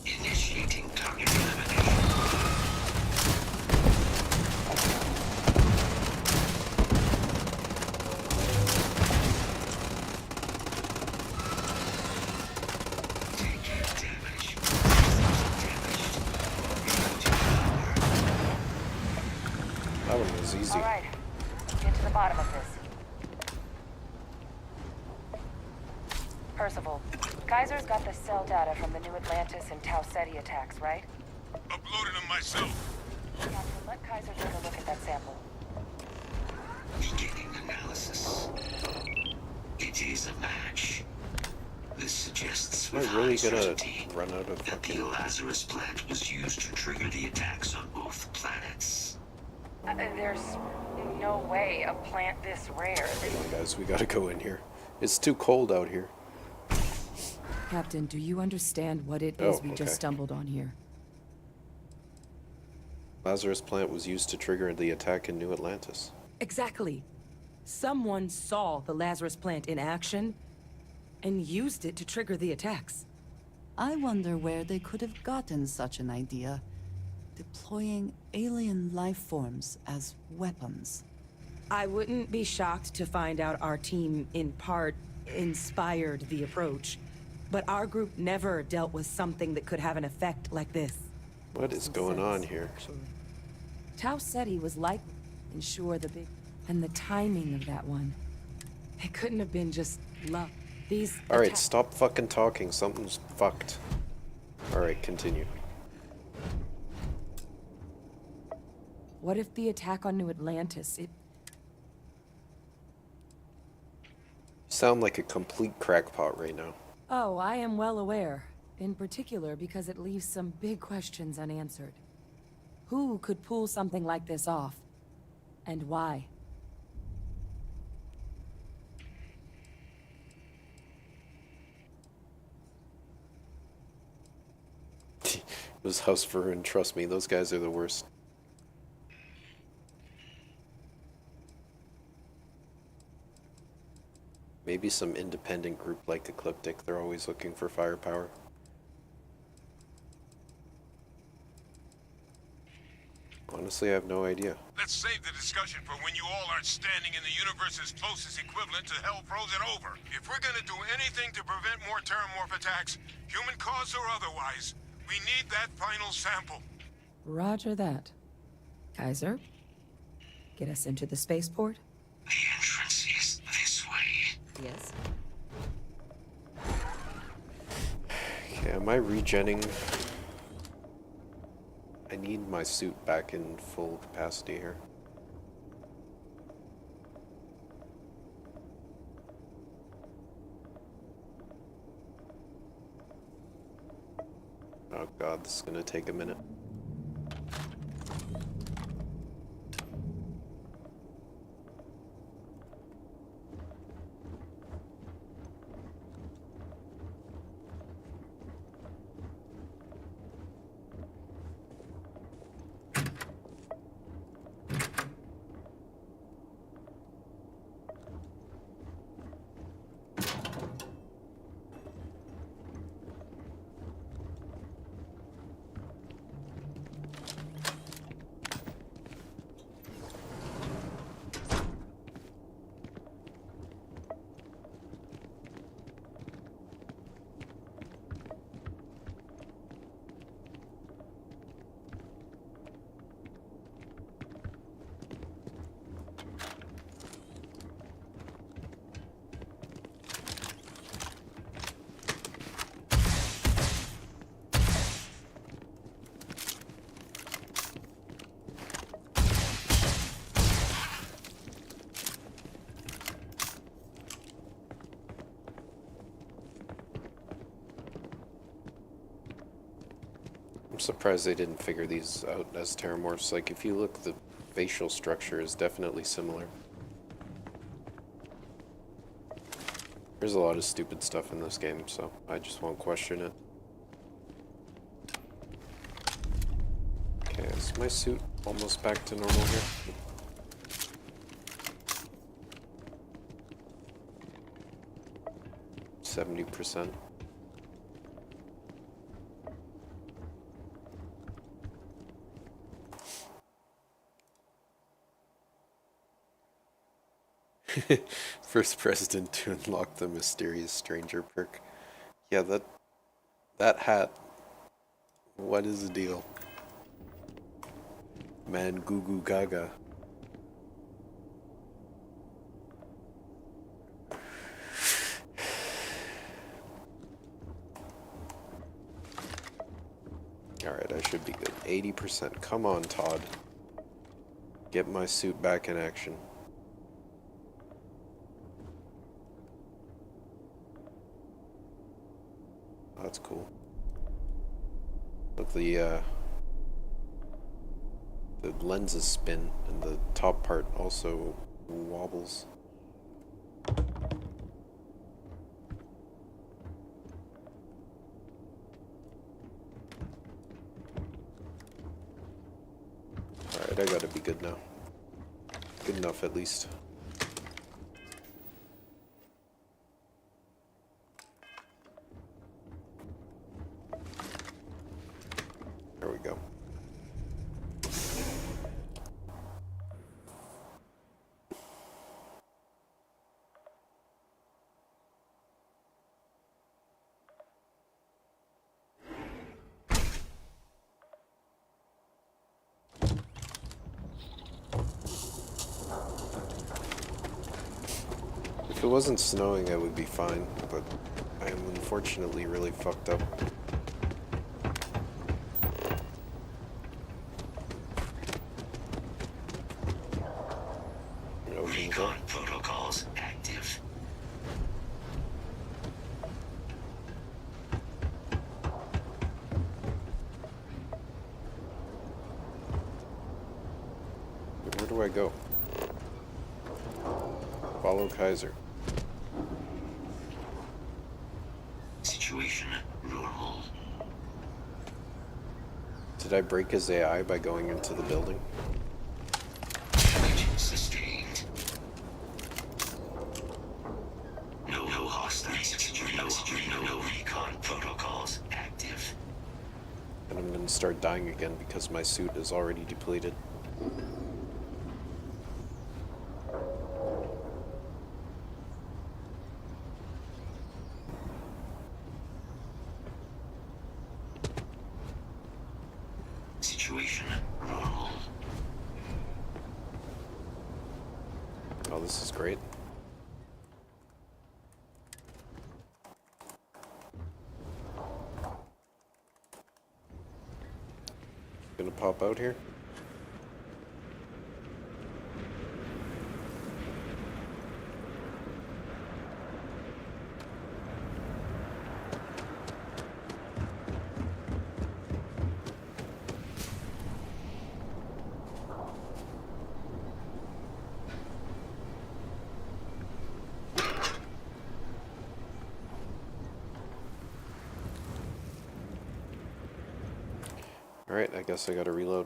Initiating target elimination. Taking damage. That one was easy. All right, get to the bottom of this. Percival, Kaiser's got the cell data from the New Atlantis and Tau Ceti attacks, right? Uploaded them myself. Captain, let Kaiser take a look at that sample. Beginning analysis. It is a match. This suggests with Am I really high gonna certainty run out of that the fucking... Lazarus plant was used to trigger the attacks on both planets. There's no way a plant this rare. Come on, guys, we gotta go in here. It's too cold out here. Captain, do you understand what it is we just stumbled on here? Lazarus plant was used to trigger the attack in New Atlantis. Exactly. Someone saw the Lazarus plant in action and used it to trigger the attacks. I wonder where they could have gotten such an idea. Deploying alien life forms as weapons. I wouldn't be shocked to find out our team, in part, inspired the approach. But our group never dealt with something that could have an effect like this. What is going on here? Tau said he was like ensure the big... And the timing of that one. It couldn't have been just luck. These... Alright, stop fucking talking. Something's fucked. Alright, continue. What if the attack on New Atlantis, You sound like a complete crackpot right now. Oh, I am well aware. In particular because it leaves some big questions unanswered. Who could pull something like this off? And why? It was House Varun, trust me, those guys are the worst. Maybe some independent group like Ecliptic, they're always looking for firepower. Honestly, I have no idea. Let's save the discussion for when you all aren't standing in the universe's closest equivalent to hell frozen over. If we're gonna do anything to prevent more Terramorph attacks, human cause or otherwise, we need that final sample. Roger that. Kaiser, get us into the spaceport? The entrance is this way. Yes. Okay, am I regenning? I need my suit back in full capacity here. Oh god, this is gonna take a minute. I'm surprised they didn't figure these out as Terramorphs. Like, if you look, the facial structure is definitely similar. There's a lot of stupid stuff in this game, so I just won't question it. Okay, is my suit almost back to normal here? 70%. First president to unlock the mysterious stranger perk. Yeah, that hat. What is the deal? Man, goo goo gaga. Alright, I should be good. 80%. Come on, Todd. Get my suit back in action. That's cool. But the The lenses spin, and the top part also wobbles. Alright, I gotta be good now. Good enough, at least. There we go. If it wasn't snowing, I would be fine, but I am unfortunately really fucked up. Recon protocols active. Where do I go? Follow Kaiser. Situation normal. Did I break his AI by going into the building? Damage sustained. No hostiles. No recon protocols active. And I'm gonna start dying again because my suit is already depleted. Situation normal. Oh, this is great. Gonna pop out here. Alright, I guess I gotta reload.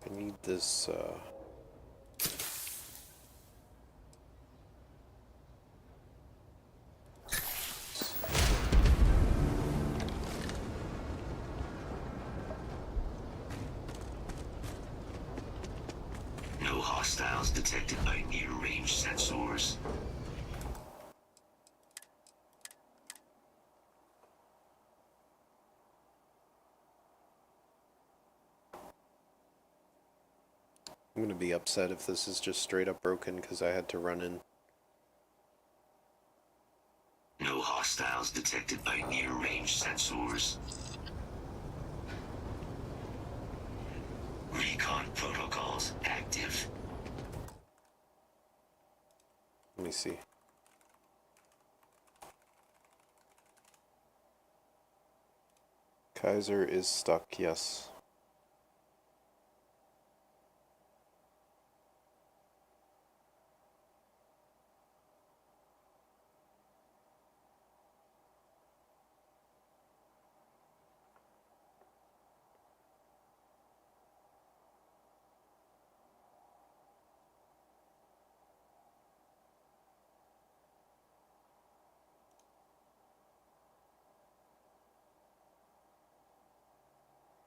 I need this, No hostiles detected by near-range sensors. I'm gonna be upset if this is just straight up broken because I had to run in. No hostiles detected by near-range sensors. Recon protocols active. Let me see. Kaiser is stuck, yes.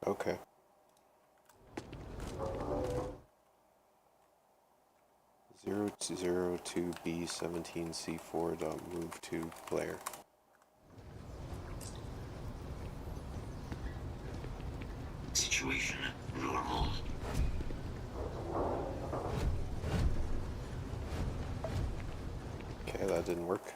Okay. Zero to 02 B17C4 dot move to player. Situation normal. That didn't work.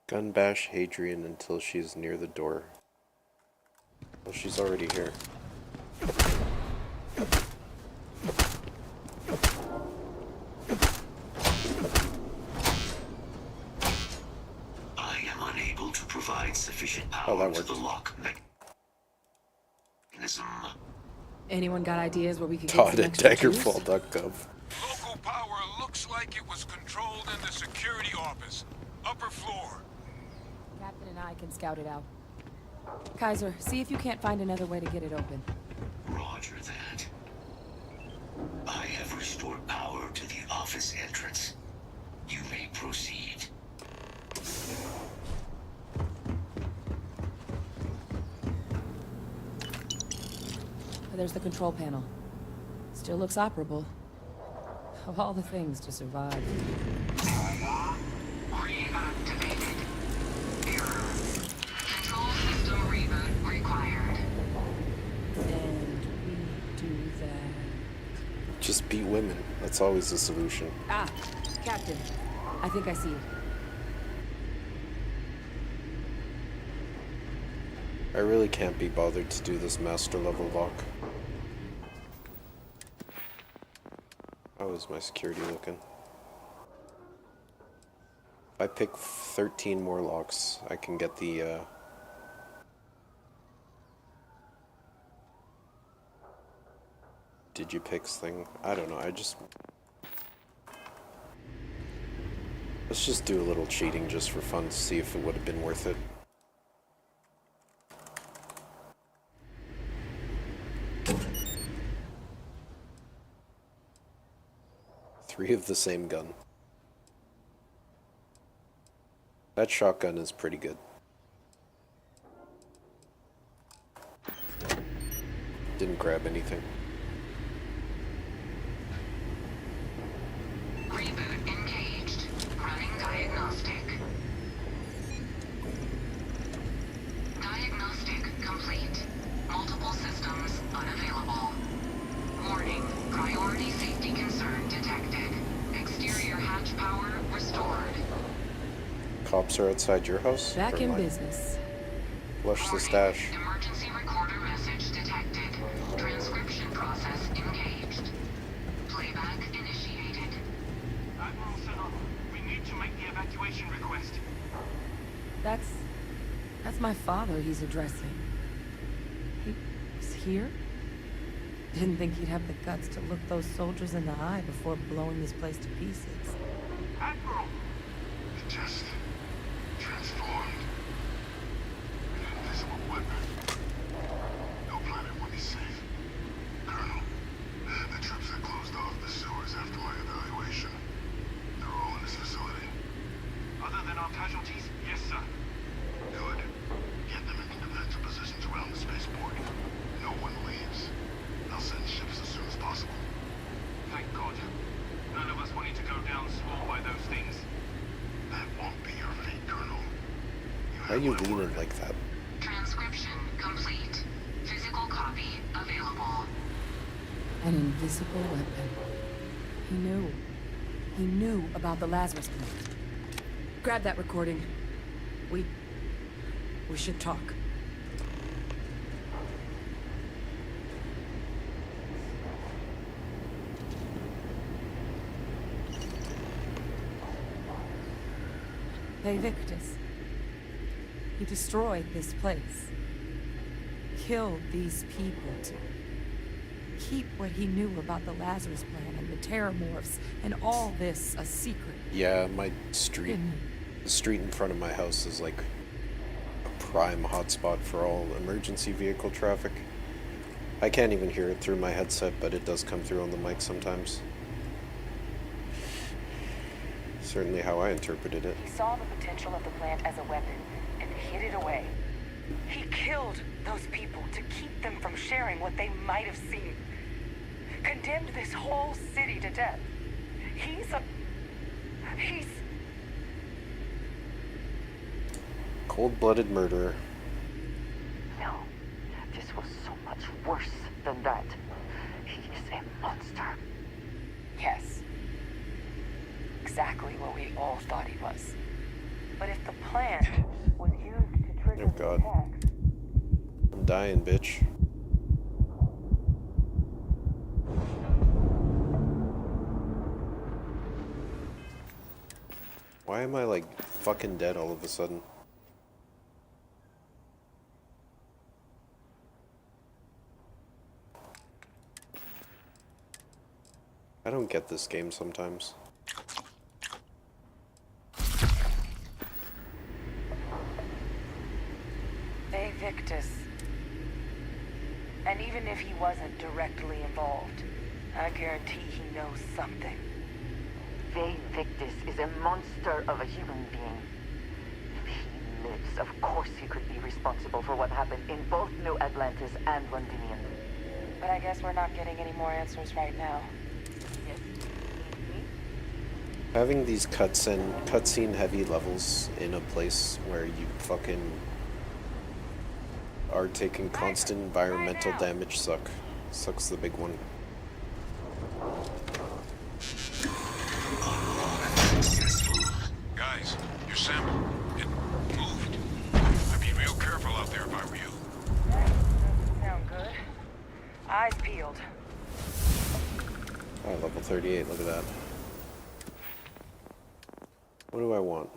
Gun bash Hadrian until she's near the door. Well, she's already here. I am unable to provide sufficient power to the lock mechanism. Anyone got ideas where we could get Todd some at extra juice? Daggerfall.gov. Local power looks like it was controlled in the security office. Upper floor. Captain and I can scout it out. Kaiser, see if you can't find another way to get it open. Roger that. I have restored power to the office entrance. You may proceed. There's the control panel. Still looks operable. Of all the things to survive. Reactivated. Error. Control system reboot required. And we do that. Just beat women. That's always the solution. Ah, Captain. I think I see it. I really can't be bothered to do this master level lock. How is my security looking? If I pick 13 more locks, I can get the Digipix thing. I don't know, let's just do a little cheating just for fun to see if it would have been worth it. Three of the same gun. That shotgun is pretty good. Didn't grab anything. Reboot engaged. Running diagnostic. Diagnostic complete. Multiple systems unavailable. Warning. Priority safety concern detected. Exterior hatch power restored. Cops are outside your house? Back Or in mine? business. Flush the stash. Emergency recorder message detected. Transcription process engaged. Playback initiated. Admiral Senna, we need to make the evacuation request. That's my father he's addressing. He's here? Didn't think he'd have the guts to look those soldiers in the eye before blowing this place to pieces. Admiral! It just transformed. An invisible weapon. No planet would be safe. Colonel, the troops that closed off the sewers after my evaluation. They're all in this facility. Other than our casualties? Yes, sir. Good. Get them into defensive positions around the spaceport. No one leaves. I'll send ships as soon as possible. Thank God. None of us wanted to go down swole by those things. That won't be your fate, Colonel. Why are you leaning like that? Transcription complete. Physical copy available. An invisible weapon. He knew. He knew about the Lazarus plant. Grab that recording. We should talk. Victus. He destroyed this place. Killed these people to keep what he knew about the Lazarus plan and the Terramorphs and all this a secret. Yeah, my street, the street in front of my house is like a prime hotspot for all emergency vehicle traffic. I can't even hear it through my headset, but it does come through on the mic sometimes. Certainly how I interpreted it. He saw the potential of the plant as a weapon and hid it away. He killed those people to keep them from sharing what they might have seen. Condemned this whole city to death. He's cold-blooded murderer. No, this was so much worse than that. He is a monster. Yes. Exactly what we all thought he was. But if the plant was used to trigger the attacks... I'm dying, bitch. Why am I like fucking dead all of a sudden? I don't get this game sometimes. Victus. And even if he wasn't directly involved, I guarantee he knows something. Victus is a monster of a human being. If he lives, of course he could be responsible for what happened in both New Atlantis and Londinium. But I guess we're not getting any more answers right now. Yes. Having these cutscene heavy levels in a place where you fucking are taking constant environmental damage sucks the big one. Guys, your sample, it moved. I'd be real careful out there if I were you. Doesn't sound good. Eyes peeled. Oh, level 38, look at that. What do I want?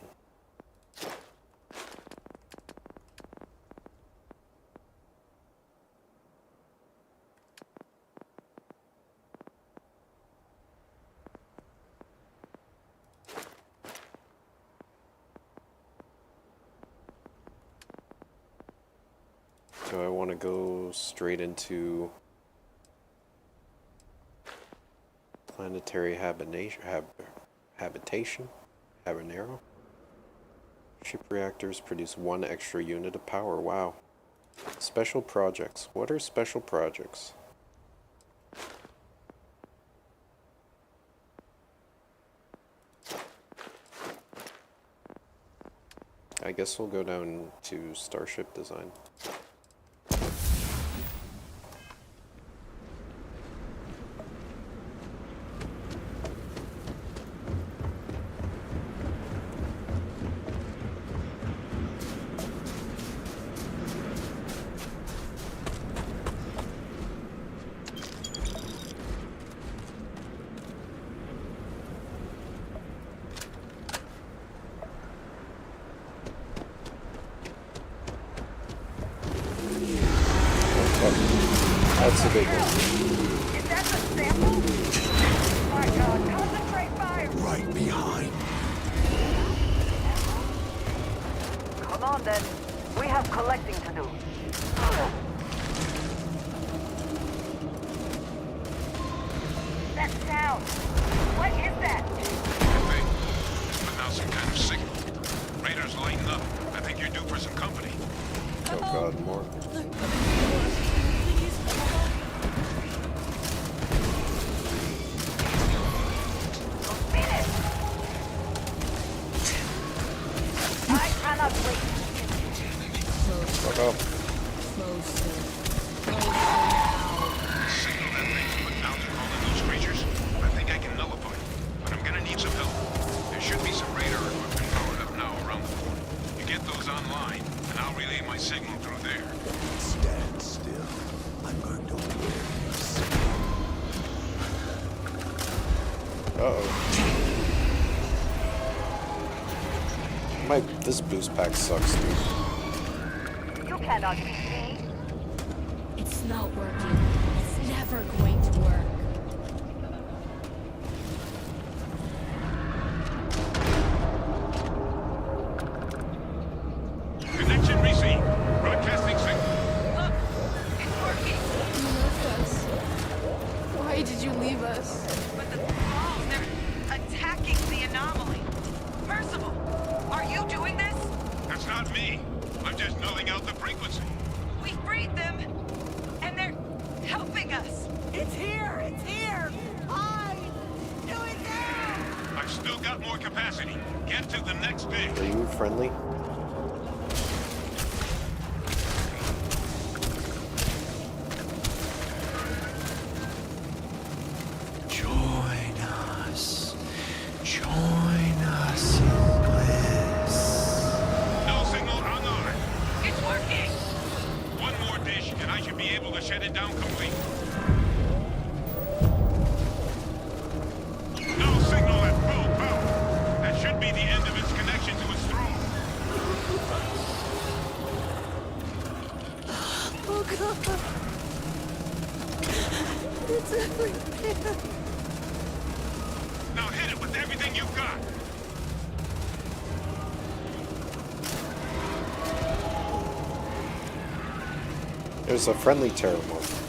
Do I want to go straight into planetary habitation? Habanero? Ship reactors produce 1 extra unit of power. Wow. Special projects. What are special projects? I guess we'll go down to Starship Design. That's a big one. Is that the sample? My God, concentrate fire! Right behind. Come on then. We have collecting to do. That sound! What is that? Hey, but now some kind of signal. Raiders lighten up. I think you're due for some company. Oh God, more. I cannot wait. Fuck off. Signal that thing put out to call in those creatures. I think I can nullify it, but I'm gonna need some help. There should be some radar equipment powered up now around the corner. You get those online, and I'll relay my signal through there. Stand still. I'm going to wear your signal. Uh-oh. This boost pack sucks, dude. You cannot beat me. It's not working. It's never going to work. Connection received. Broadcasting signal. Look, it's working. You left us. Why did you leave us? But the thralls, they're attacking the anomaly. Percival, are you doing this? That's not me. I'm just nulling out the frequency. We freed them, and they're helping us. It's here! It's here! I do it now! I've still got more capacity. Get to the next dig. Are you friendly? Join us. Join us in bliss. No signal online. It's working! One more dish, and I should be able to shut it down complete. No signal at full power. That should be the end of its connection to its throne. Oh god. It's everywhere. Now hit it with everything you've got. There's a friendly terramorph.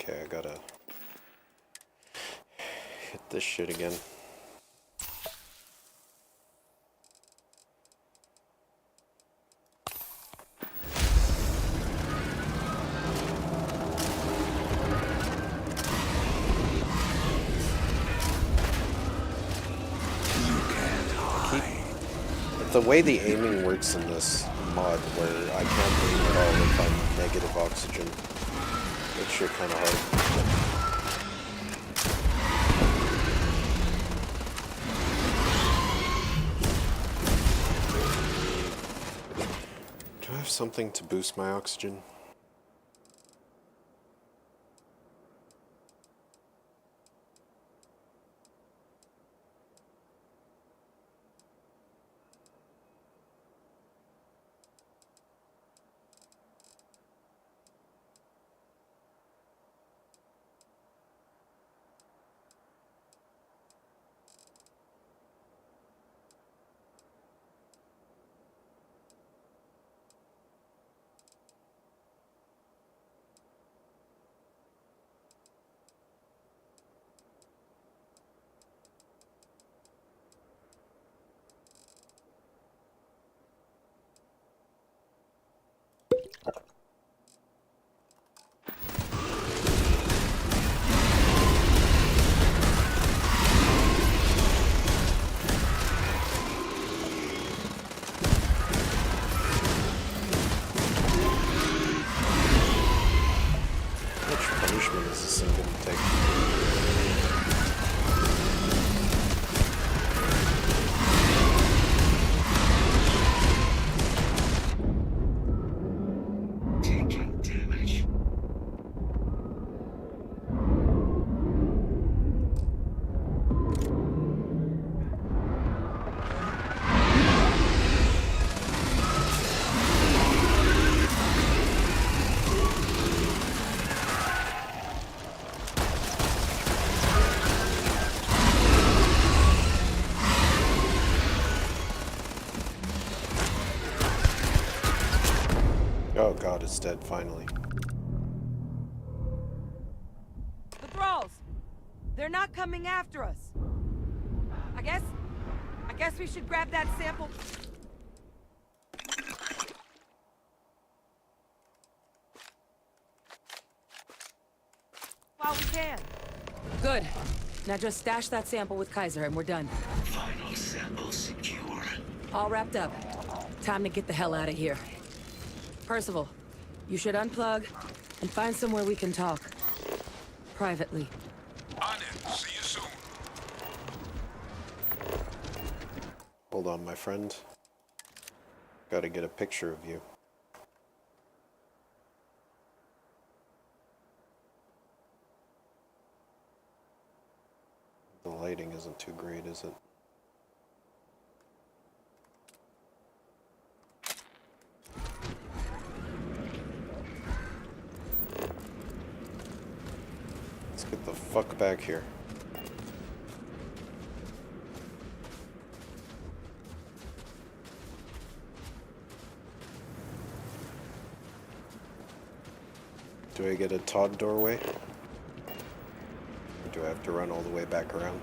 Okay, I gotta hit this shit again. The way the aiming works in this mod, where I can't aim at all if I'm negative oxygen, makes shit kind of hard. Do I have something to boost my oxygen? Oh god, it's dead, finally. The thralls! They're not coming after us. I guess we should grab that sample. While we can. Good. Now just stash that sample with Kaiser and we're done. Final sample secure. All wrapped up. Time to get the hell out of here. Percival, you should unplug and find somewhere we can talk. Privately. On it. See you soon. Hold on, my friend. Gotta get a picture of you. lighting isn't too great, is it? Let's get the fuck back here. Do I get a Todd doorway? Or do I have to run all the way back around?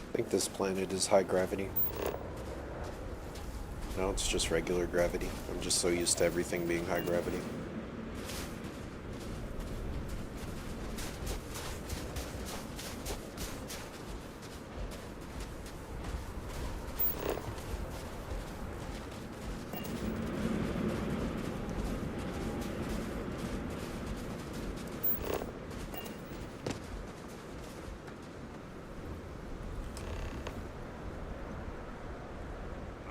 I think this planet is high gravity. No, it's just regular gravity. I'm just so used to everything being high gravity.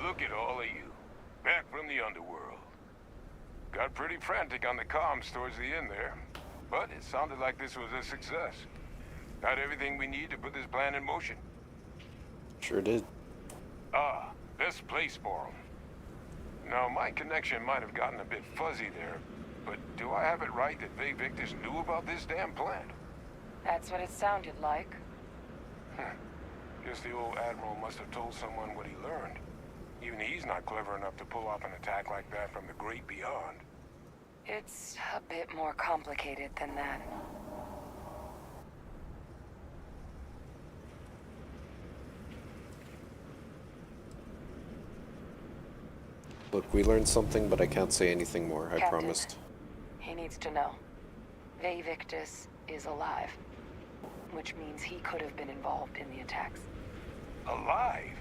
Look at all of you, back from the underworld. Got pretty frantic on the comms towards the end there, but it sounded like this was a success. Got everything we need to put this plan in motion. Sure did. Ah, best place for 'em. Now, my connection might have gotten a bit fuzzy there, but do I have it right that Vay Victus knew about this damn plan? That's what it sounded like. Guess the old Admiral must have told someone what he learned. Even he's not clever enough to pull off an attack like that from the great beyond. It's a bit more complicated than that. Look, we learned something, but I can't say anything more, I Captain, promised. He needs to know. Vay Victus is alive, which means he could have been involved in the attacks. Alive?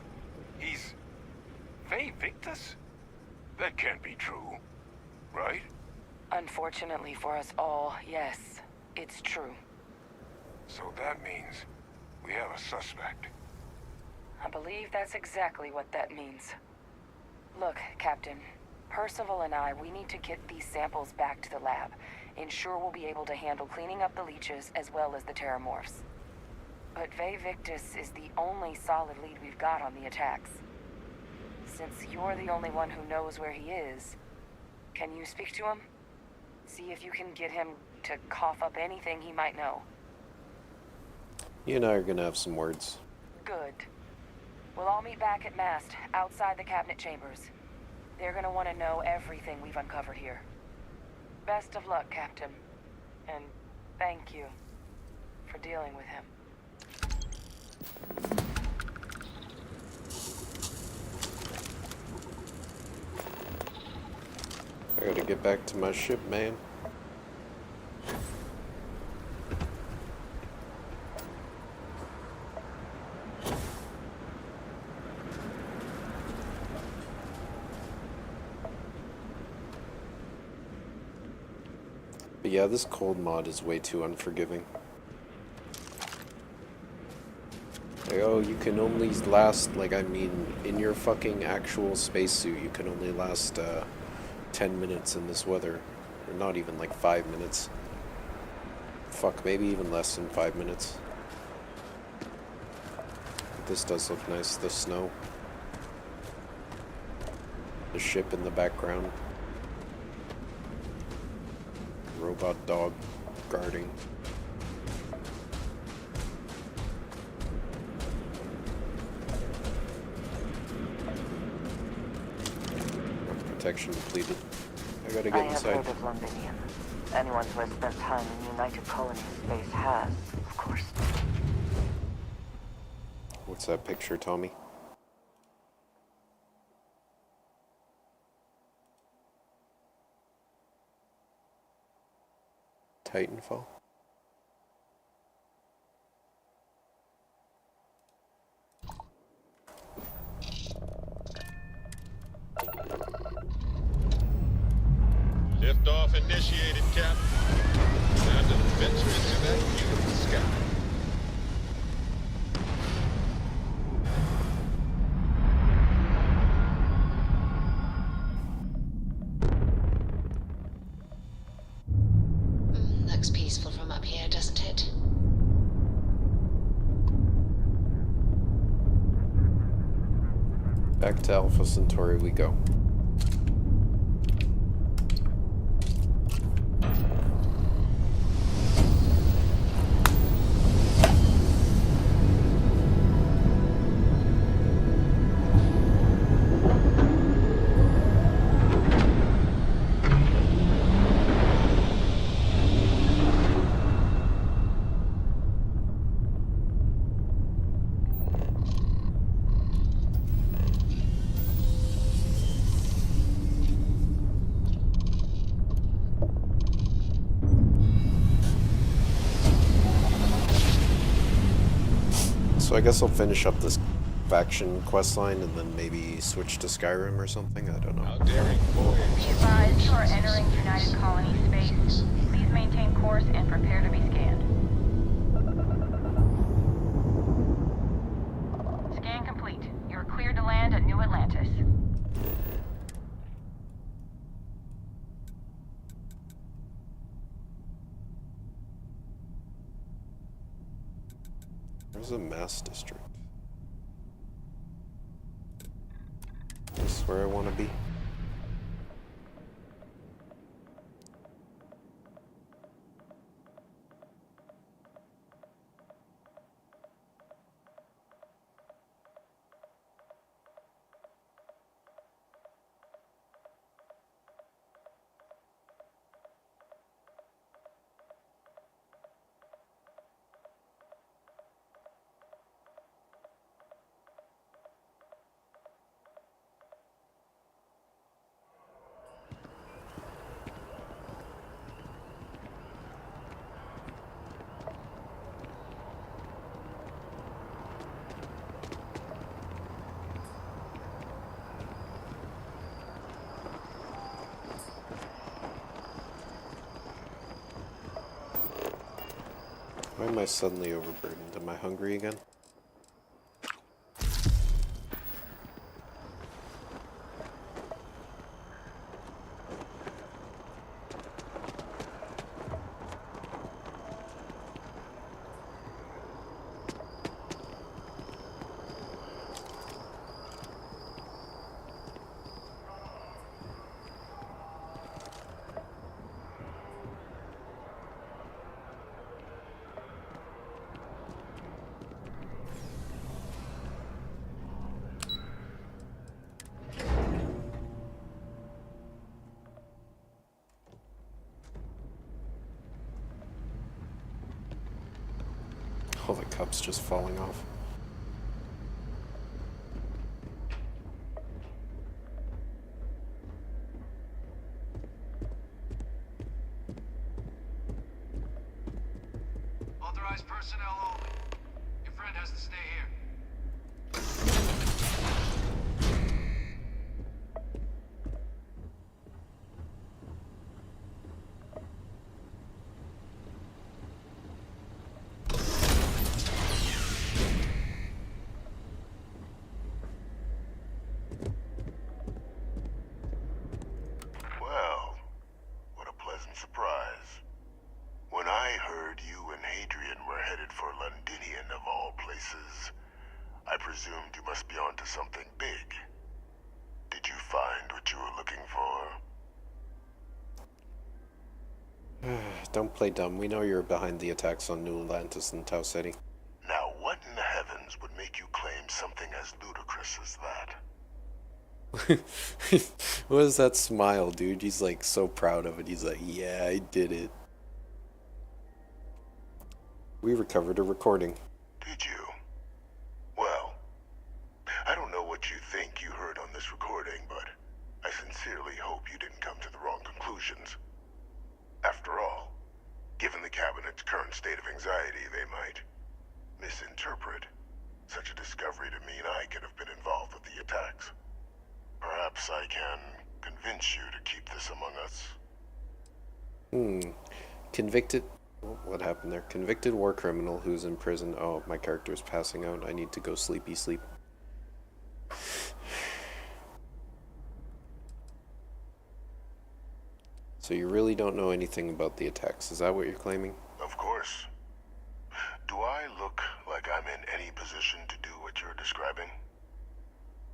He's... Vay Victus? That can't be true, right? Unfortunately for us all, yes, it's true. So that means we have a suspect. I believe that's exactly what that means. Look, Captain, Percival and I, we need to get these samples back to the lab. Ensure we'll be able to handle cleaning up the leeches as well as the terramorphs. But Vay Victus is the only solid lead we've got on the attacks. Since you're the only one who knows where he is, can you speak to him? See if you can get him to cough up anything he might know. You and I are gonna have some words. Good. We'll all meet back at Mast, outside the cabinet chambers. They're gonna want to know everything we've uncovered here. Best of luck, Captain. And thank you for dealing with him. I gotta get back to my ship, man. But yeah, this cold mod is way too unforgiving. Like, oh, you can only last, like, I mean, in your fucking actual spacesuit, you can only last, 10 minutes in this weather. Or not even like 5 minutes. Fuck, maybe even less than 5 minutes. But this does look nice, the snow. The ship in the background. Robot dog guarding. Protection depleted. I gotta get inside. I have heard of Londonium. Anyone who has spent time in United Colony space has, of course. What's that picture, Tommy? Titanfall? Liftoff initiated, Captain. Time to venture into that beautiful sky. Looks peaceful from up here, doesn't it? Back to Alpha Centauri we go. So I guess I'll finish up this faction questline and then maybe switch to Skyrim or something. I don't know. How daring voyage. Be advised you are entering United Colony space. Please maintain course and prepare to be scanned. Scan complete. You are cleared to land at New Atlantis. Where's the mass district? This is where I want to be. Why am I suddenly overburdened? Am I hungry again? All the cups just falling off. Authorized personnel only. Your friend has to stay here. don't play dumb. We know you're behind the attacks on New Atlantis and Tau City. Now, what in the heavens would make you claim something as ludicrous as that? What is that smile, dude? He's like so proud of it. He's like, yeah, I did it. We recovered a recording. Did you? Well, I don't know what you think you heard on this recording, but I sincerely hope you didn't come to the wrong conclusions. After all, given the Cabinet's current state of anxiety, they might misinterpret such a discovery to mean I could have been involved with the attacks. Perhaps I can convince you to keep this among us. Convicted... What happened there? Convicted war criminal who's in prison. Oh, my character's passing out. I need to go sleepy sleep. So you really don't know anything about the attacks. Is that what you're claiming? Of course. Do I look like I'm in any position to do what you're describing?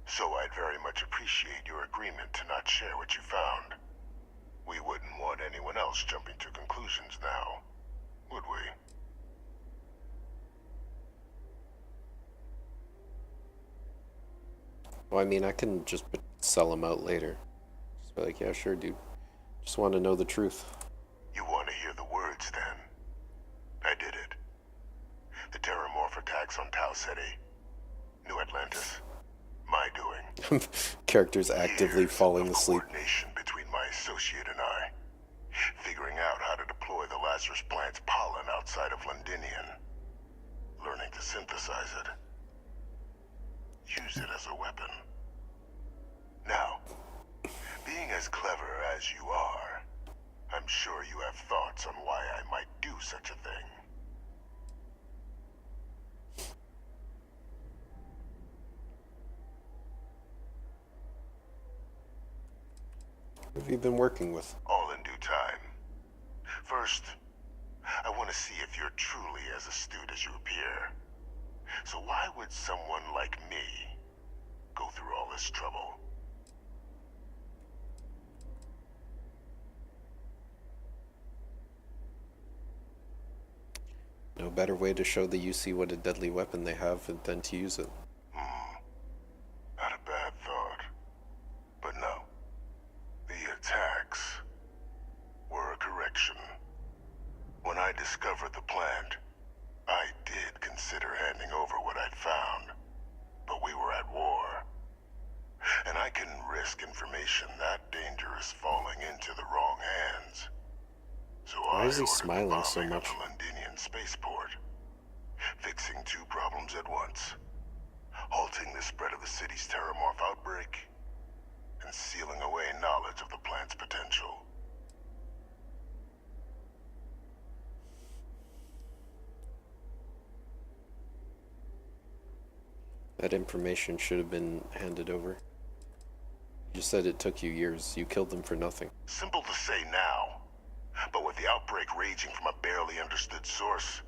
So I'd very much appreciate your agreement to not share what you found. We wouldn't want anyone else jumping to conclusions now, would we? Well, I mean, I can just sell them out later. Just be like, yeah, sure, dude. Just want to know the truth. You want to hear the words, then? I did it. The Terramorph attacks on Tau City. New Atlantis. My doing. Characters actively falling Years of asleep. coordination between my associate and I. Figuring out how to deploy the Lazarus plant's pollen outside of Londinian. Learning to synthesize it. Use it as a weapon. Now, being as clever as you are, I'm sure you have thoughts on why I might do such a thing. Who have you been working with? All in due time. First, I want to see if you're truly as astute as you appear. So why would someone like me go through all this trouble? No better way to show the UC what a deadly weapon they have than to use it. Not a bad thought. But no. The attacks were a correction. When I discovered the plant, I did consider handing over what I'd found. But we were at war. And I couldn't risk information that dangerous falling into the wrong hands. So Why is he I ordered smiling so bombing of much? the Londinian spaceport, fixing two problems at once. Halting the spread of the city's Terramorph outbreak, and sealing away knowledge of the plant's potential. That information should have been handed over. You just said it took you years. You killed them for nothing. Simple to say now, but with the outbreak raging from a barely understood source,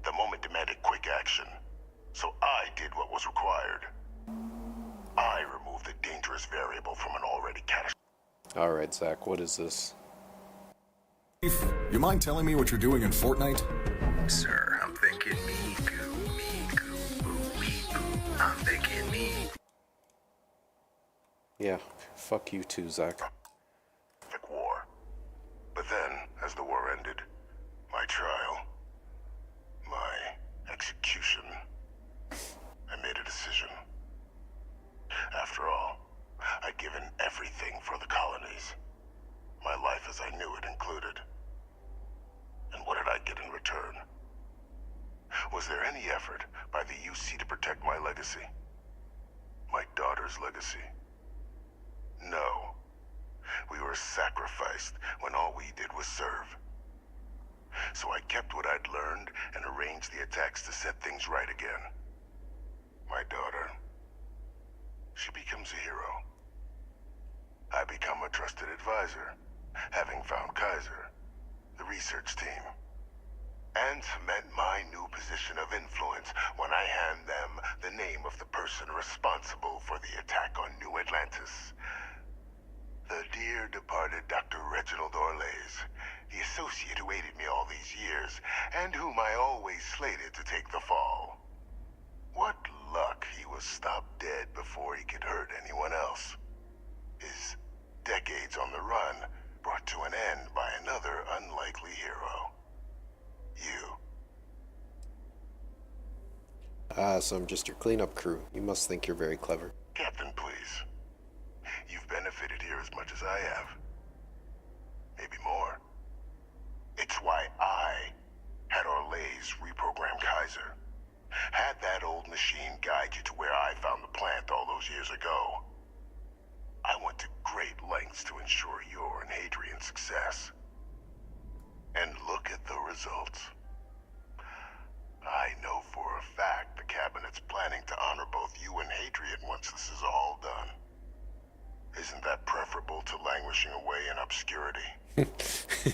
the moment demanded quick action. So I did what was required. I removed the dangerous variable from an already catastrophic. Alright, Zach, what is this? You mind telling me what you're doing in Fortnite? Sir, I'm thinking me goo, boo, wee boo. I'm thinking me. Yeah, fuck you too, Zach. War. But then, as the war ended, my trial, my execution, I made a decision. After all, I'd given everything for the colonies. My life as I knew it included. And what did I get in return? Was there any effort by the UC to protect my legacy? My daughter's legacy? No. We were sacrificed when all we did was serve. So I kept what I'd learned and arranged the attacks to set things right again. My daughter, she becomes a hero. I become a trusted advisor, having found Kaiser, the research team, and cement my new position of influence when I hand them the name of the person responsible for the attack on New Atlantis. The dear departed Dr. Reginald Orlays, the associate who aided me all decided to take the fall. What luck he was stopped dead before he could hurt anyone else. His decades on the run brought to an end by another unlikely hero. You. Ah, so I'm just your cleanup crew. You must think you're very clever. Captain, please. You've benefited here as much as I have. Maybe more. It's why I had Orlais reprogram Kaiser. Had that old machine guide you to where I found the plant all those years ago. I went to great lengths to ensure your and Hadrian's success. And look at the results. I know for a fact the Cabinet's planning to honor both you and Hadrian once this is all done. Isn't that preferable to languishing away in obscurity?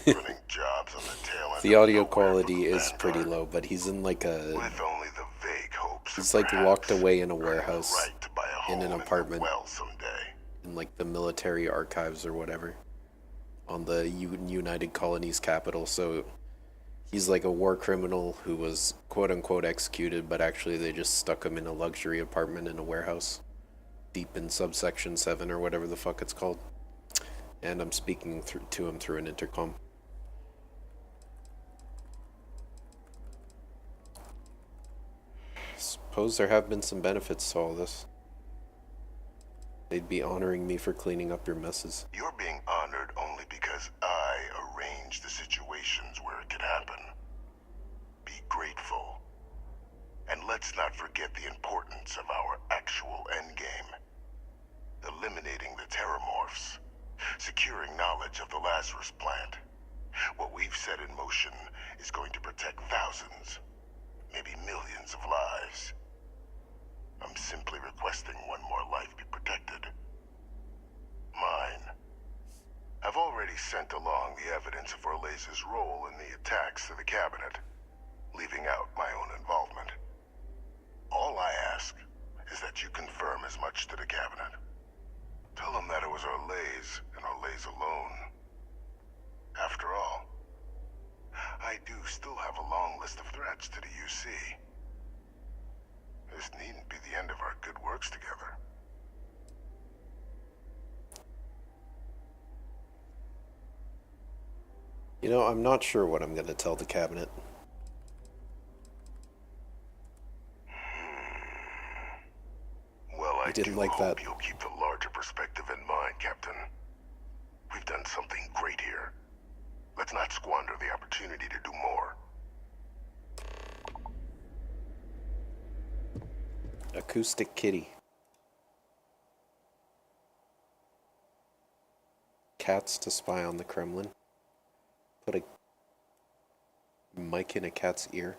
Running jobs on the tail end. The audio quality is pretty low, but he's in like a... With only the vague hopes he's like locked away in a warehouse, right to buy a home in an apartment, well someday. in like the military archives or whatever, on the United Colonies capital. So he's like a war criminal who was quote-unquote executed, but actually they just stuck him in a luxury apartment in a warehouse deep in subsection 7 or whatever the fuck it's called. And I'm speaking to him through an intercom. Suppose there have been some benefits to all this. They'd be honoring me for cleaning up your messes. You're being honored only because I arranged the situations where it could happen. Be grateful. And let's not forget the importance of our actual endgame. Eliminating the terramorphs. Securing knowledge of the Lazarus plant. What we've set in motion is going to protect thousands, maybe millions of lives. I'm simply requesting one more life be protected. Mine. I've already sent along the evidence of Orlais's role in the attacks to the Cabinet, leaving out my own involvement. All I ask is that you confirm as much to the Cabinet. Tell them that it was Orlais and Orlais alone. After all, I do still have a long list of threats to the UC. This needn't be the end of our good works together. You know, I'm not sure what I'm going to tell the Cabinet. Well, I didn't do like hope that. you'll keep the larger perspective in mind, Captain. We've done something great here. Let's not squander the opportunity to do more. Acoustic kitty. Cats to spy on the Kremlin. Put a mic in a cat's ear.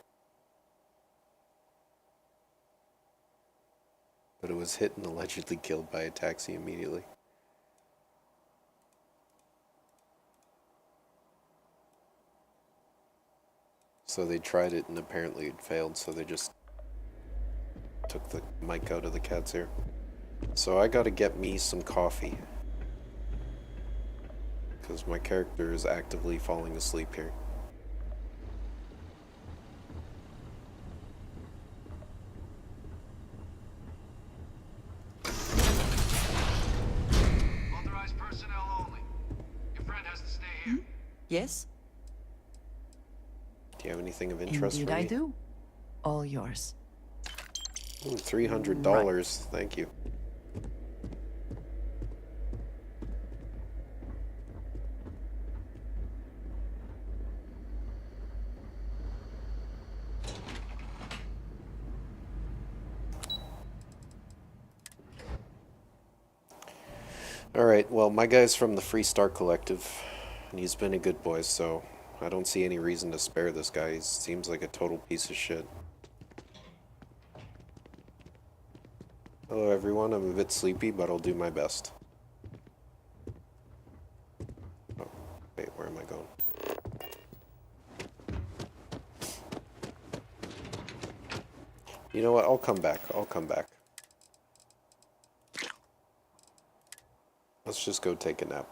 But it was hit and allegedly killed by a taxi immediately. So they tried it and apparently it failed, so they just took the mic out of the cat's ear. So I gotta get me some coffee. Because my character is actively falling asleep here. Authorized personnel only. Your friend has to stay here. Yes? Do you have anything of interest Indeed for me? I do. All yours. Ooh, $300. Thank you. Alright, well, my guy's from the Free Star Collective, and he's been a good boy, so I don't see any reason to spare this guy. He seems like a total piece of shit. Hello everyone, I'm a bit sleepy, but I'll do my best. Oh, wait, where am I going? You know what, I'll come back, Let's just go take a nap.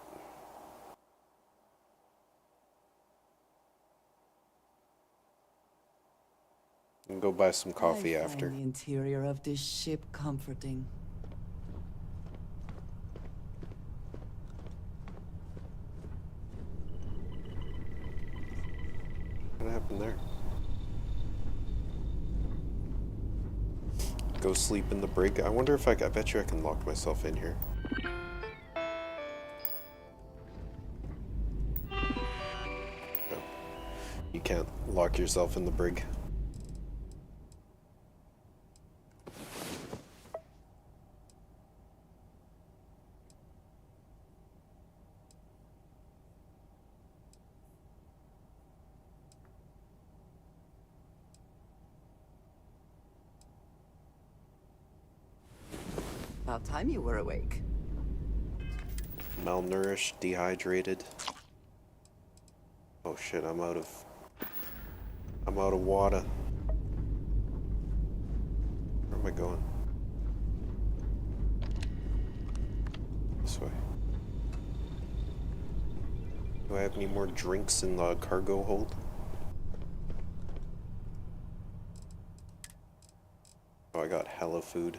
And go buy some coffee I after. find the interior of this ship comforting. What happened there? Go sleep in the brig. I wonder if I bet you I can lock myself in here. No. You can't lock yourself in the brig. About time you were awake. Malnourished, dehydrated. Oh shit, I'm out of water. Where am I going? This way. Do I have any more drinks in the cargo hold? Oh, I got hella food.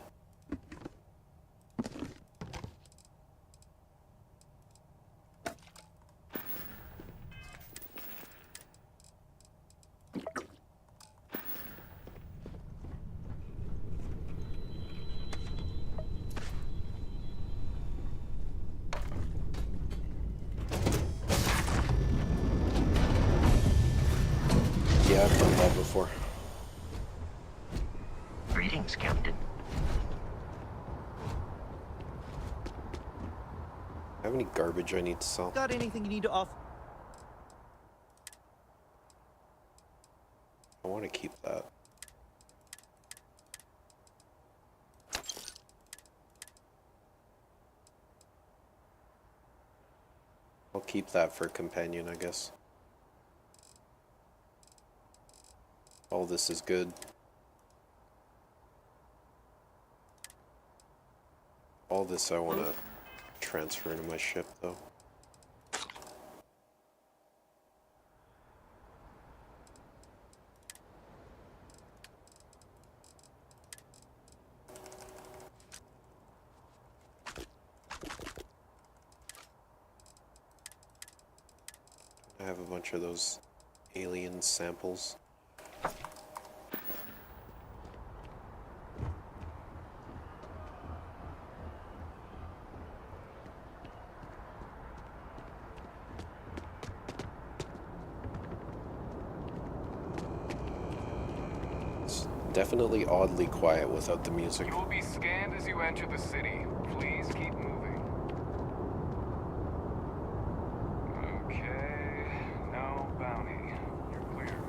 Yeah, I've done that before. Greetings, Captain. Have any garbage I need to sell? Got anything you need to offer? I want to keep that. I'll keep that for a companion, I guess. All this is good. All this I want to transfer into my ship, though. I have a bunch of those alien samples. Definitely oddly quiet without the music. You will be scanned as you enter the city. Please keep moving. Okay, no bounty. You're clear.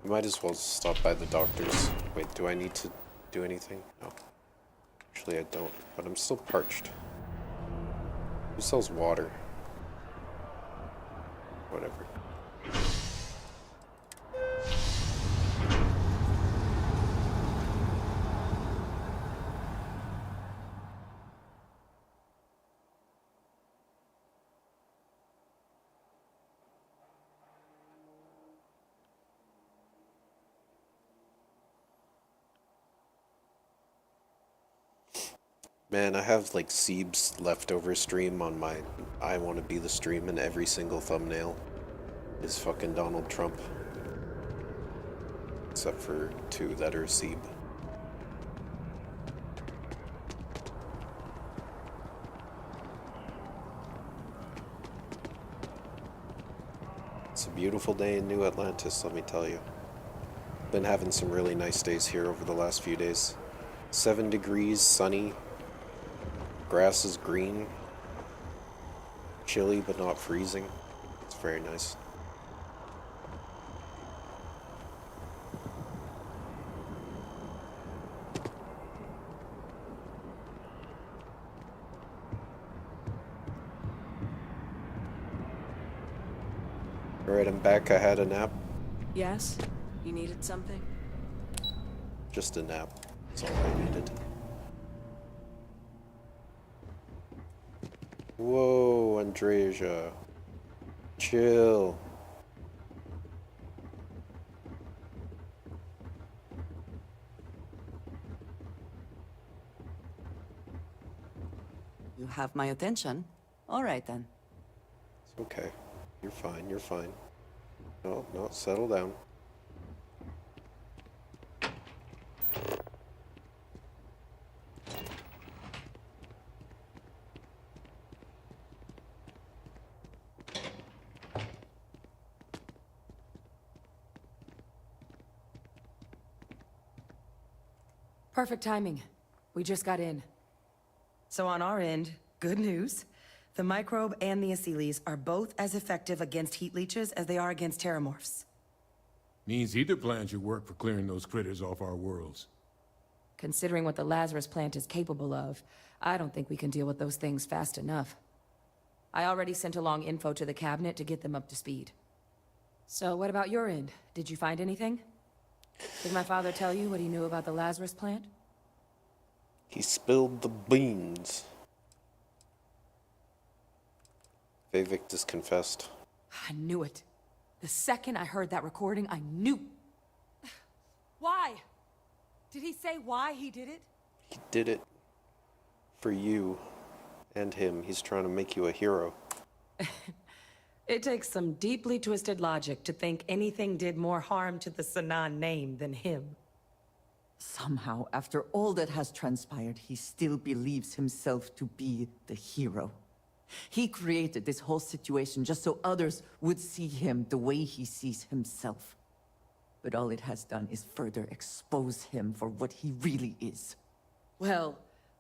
Might as well stop by the doctor's. Wait, do I need to do anything? No. Actually, I don't, but I'm still parched. Who sells water? Whatever. Man, I have like Seeb's leftover stream on my I Want to Be the Stream, and every single thumbnail is fucking Donald Trump. Except for 2 that are Seeb. It's a beautiful day in New Atlantis, let me tell you. Been having some really nice days here over the last few days. 7 degrees, sunny. Grass is green, chilly but not freezing. It's very nice. Alright, I'm back. I had a nap. Yes? You needed something? Just a nap. That's all I needed. Whoa, Andreja. Chill. You have my attention. All right, then. It's okay. You're fine, you're fine. No, no, settle down. Perfect timing. We just got in. So on our end, good news. The microbe and the Asylees are both as effective against heat leeches as they are against terramorphs. Means either plan should work for clearing those critters off our worlds. Considering what the Lazarus plant is capable of, I don't think we can deal with those things fast enough. I already sent along info to the cabinet to get them up to speed. So what about your end? Did you find anything? Did my father tell you what he knew about the Lazarus plant? He spilled the beans. Vivictus confessed. I knew it. The second I heard that recording, I knew. Why? Did he say why he did it? He did it for you and him. He's trying to make you a hero. It takes some deeply twisted logic to think anything did more harm to the Sanan name than him. Somehow, after all that has transpired, he still believes himself to be the hero. He created this whole situation just so others would see him the way he sees himself. But all it has done is further expose him for what he really is. Well,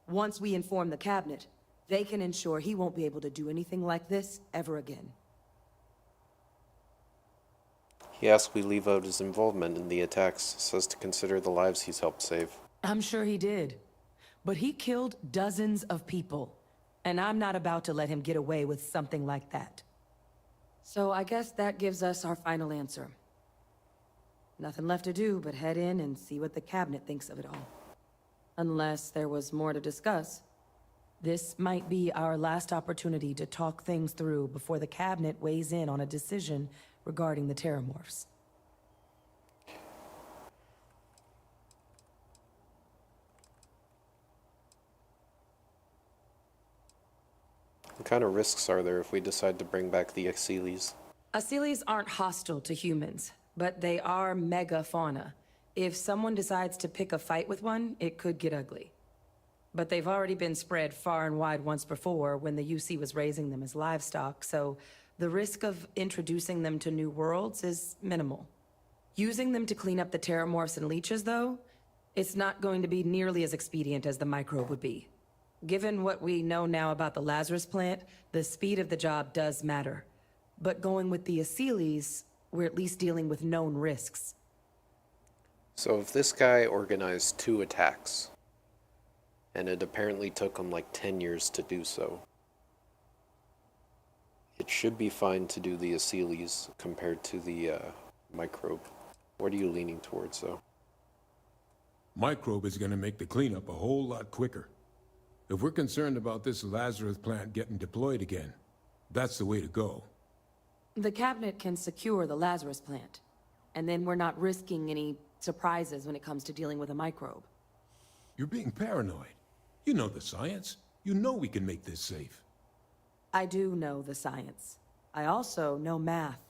once we inform the cabinet, they can ensure he won't be able to do anything like this ever again. He asked we leave out his involvement in the attacks, says to consider the lives he's helped save. I'm sure he did. But he killed dozens of people. And I'm not about to let him get away with something like that. So I guess that gives us our final answer. Nothing left to do but head in and see what the cabinet thinks of it all. Unless there was more to discuss. This might be our last opportunity to talk things through before the cabinet weighs in on a decision regarding the terramorphs. What kind of risks are there if we decide to bring back the Asylees? Asylees aren't hostile to humans, but they are megafauna. If someone decides to pick a fight with one, it could get ugly. But they've already been spread far and wide once before when the UC was raising them as livestock, so the risk of introducing them to new worlds is minimal. Using them to clean up the terramorphs and leeches, though, it's not going to be nearly as expedient as the microbe would be. Given what we know now about the Lazarus plant, the speed of the job does matter. But going with the Asylees, we're at least dealing with known risks. So if this guy organized 2 attacks, and it apparently took him like 10 years to do so, it should be fine to do the Asylees compared to the microbe. What are you leaning towards, though? Microbe is gonna make the cleanup a whole lot quicker. If we're concerned about this Lazarus plant getting deployed again, that's the way to go. The cabinet can secure the Lazarus plant, and then we're not risking any surprises when it comes to dealing with a microbe. You're being paranoid. You know the science. You know we can make this safe. I do know the science. I also know math.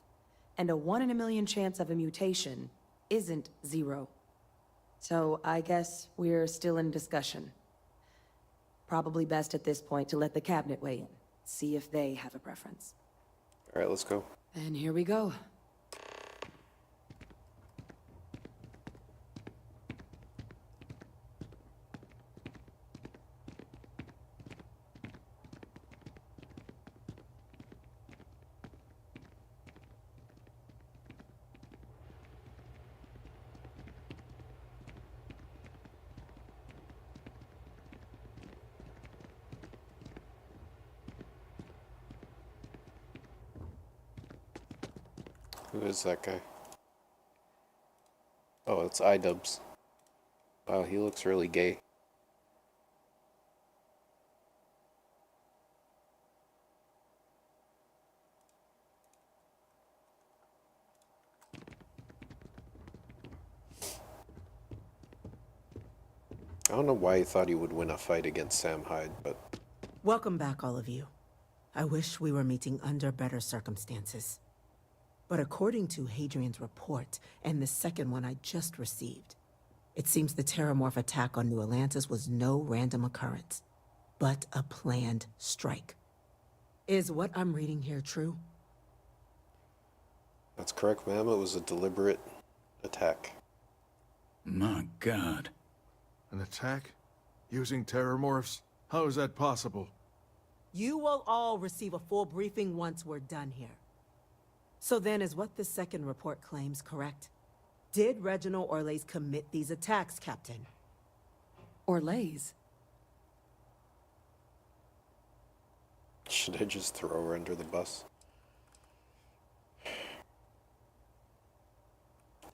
And a 1 in a million chance of a mutation isn't 0. So I guess we're still in discussion. Probably best at this point to let the cabinet weigh in. See if they have a preference. All right, let's go. And here we go. Who is that guy? Oh, it's IWBTS. Wow, he looks really gay. I don't know why he thought he would win a fight against Sam Hyde, but... Welcome back, all of you. I wish we were meeting under better circumstances. But according to Hadrian's report, and the second one I just received, it seems the Terramorph attack on New Atlantis was no random occurrence, but a planned strike. Is what I'm reading here true? That's correct, ma'am. It was a deliberate attack. My God. An attack? Using terramorphs? How is that possible? You will all receive a full briefing once we're done here. So then, is what the second report claims correct? Did Reginald Orlays commit these attacks, Captain? Orlays? Should I just throw her under the bus?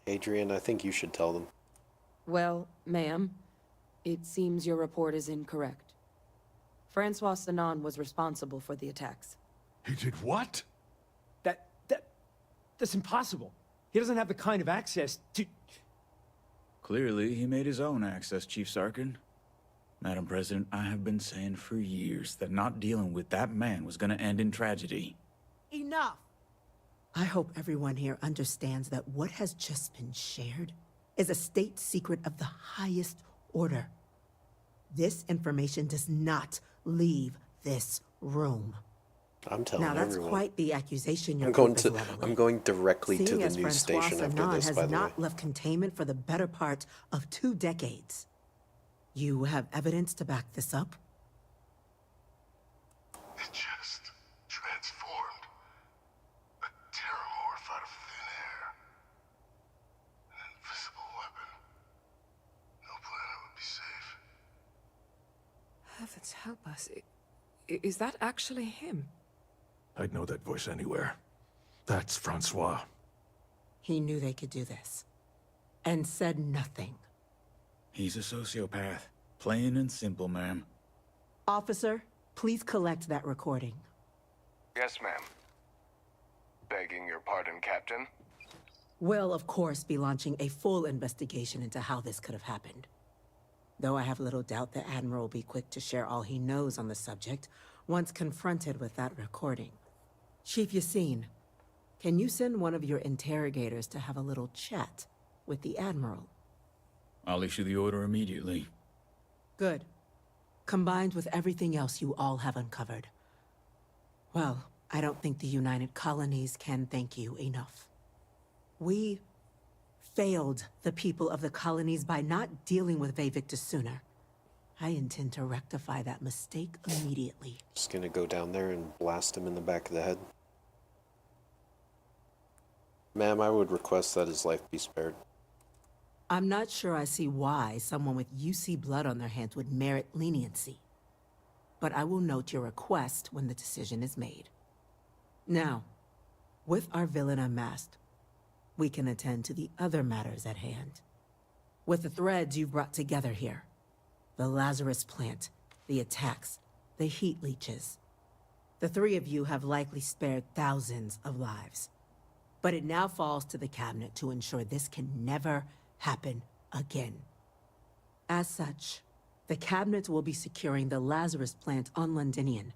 Adrian, I think you should tell them. Well, ma'am, it seems your report is incorrect. Francois Sanon was responsible for the attacks. He did what? That's impossible. He doesn't have the kind of access to... Clearly, he made his own access, Chief Sarkin. Madam President, I have been saying for years that not dealing with that man was gonna end in tragedy. Enough! I hope everyone here understands that what has just been shared is a state secret of the highest order. This information does not leave this room. I'm telling now, that's everyone. Quite the accusation you're I'm going directly to the news station after this, by the way. Has not left containment for the better part of 2 decades. You have evidence to back this up? It just transformed. A terramorph out of thin air. An invisible weapon. No planet would be safe. Heavens help us. Is that actually him? I'd know that voice anywhere. That's Francois. He knew they could do this. And said nothing. He's a sociopath. Plain and simple, ma'am. Officer, please collect that recording. Yes, ma'am. Begging your pardon, Captain. We'll, of course, be launching a full investigation into how this could have happened. Though I have little doubt the Admiral will be quick to share all he knows on the subject once confronted with that recording. Chief Yassine, can you send one of your interrogators to have a little chat with the Admiral? I'll issue the order immediately. Good. Combined with everything else you all have uncovered. Well, I don't think the United Colonies can thank you enough. We failed the people of the colonies by not dealing with Vayvictus sooner. I intend to rectify that mistake immediately. Just gonna go down there and blast him in the back of the head. Ma'am, I would request that his life be spared. I'm not sure I see why someone with UC blood on their hands would merit leniency. But I will note your request when the decision is made. Now, with our villain unmasked, we can attend to the other matters at hand. With the threads you've brought together here, the Lazarus plant, the attacks, the heat leeches. The 3 of you have likely spared thousands of lives. But it now falls to the Cabinet to ensure this can never happen again. As such, the Cabinet will be securing the Lazarus plant on Londinian.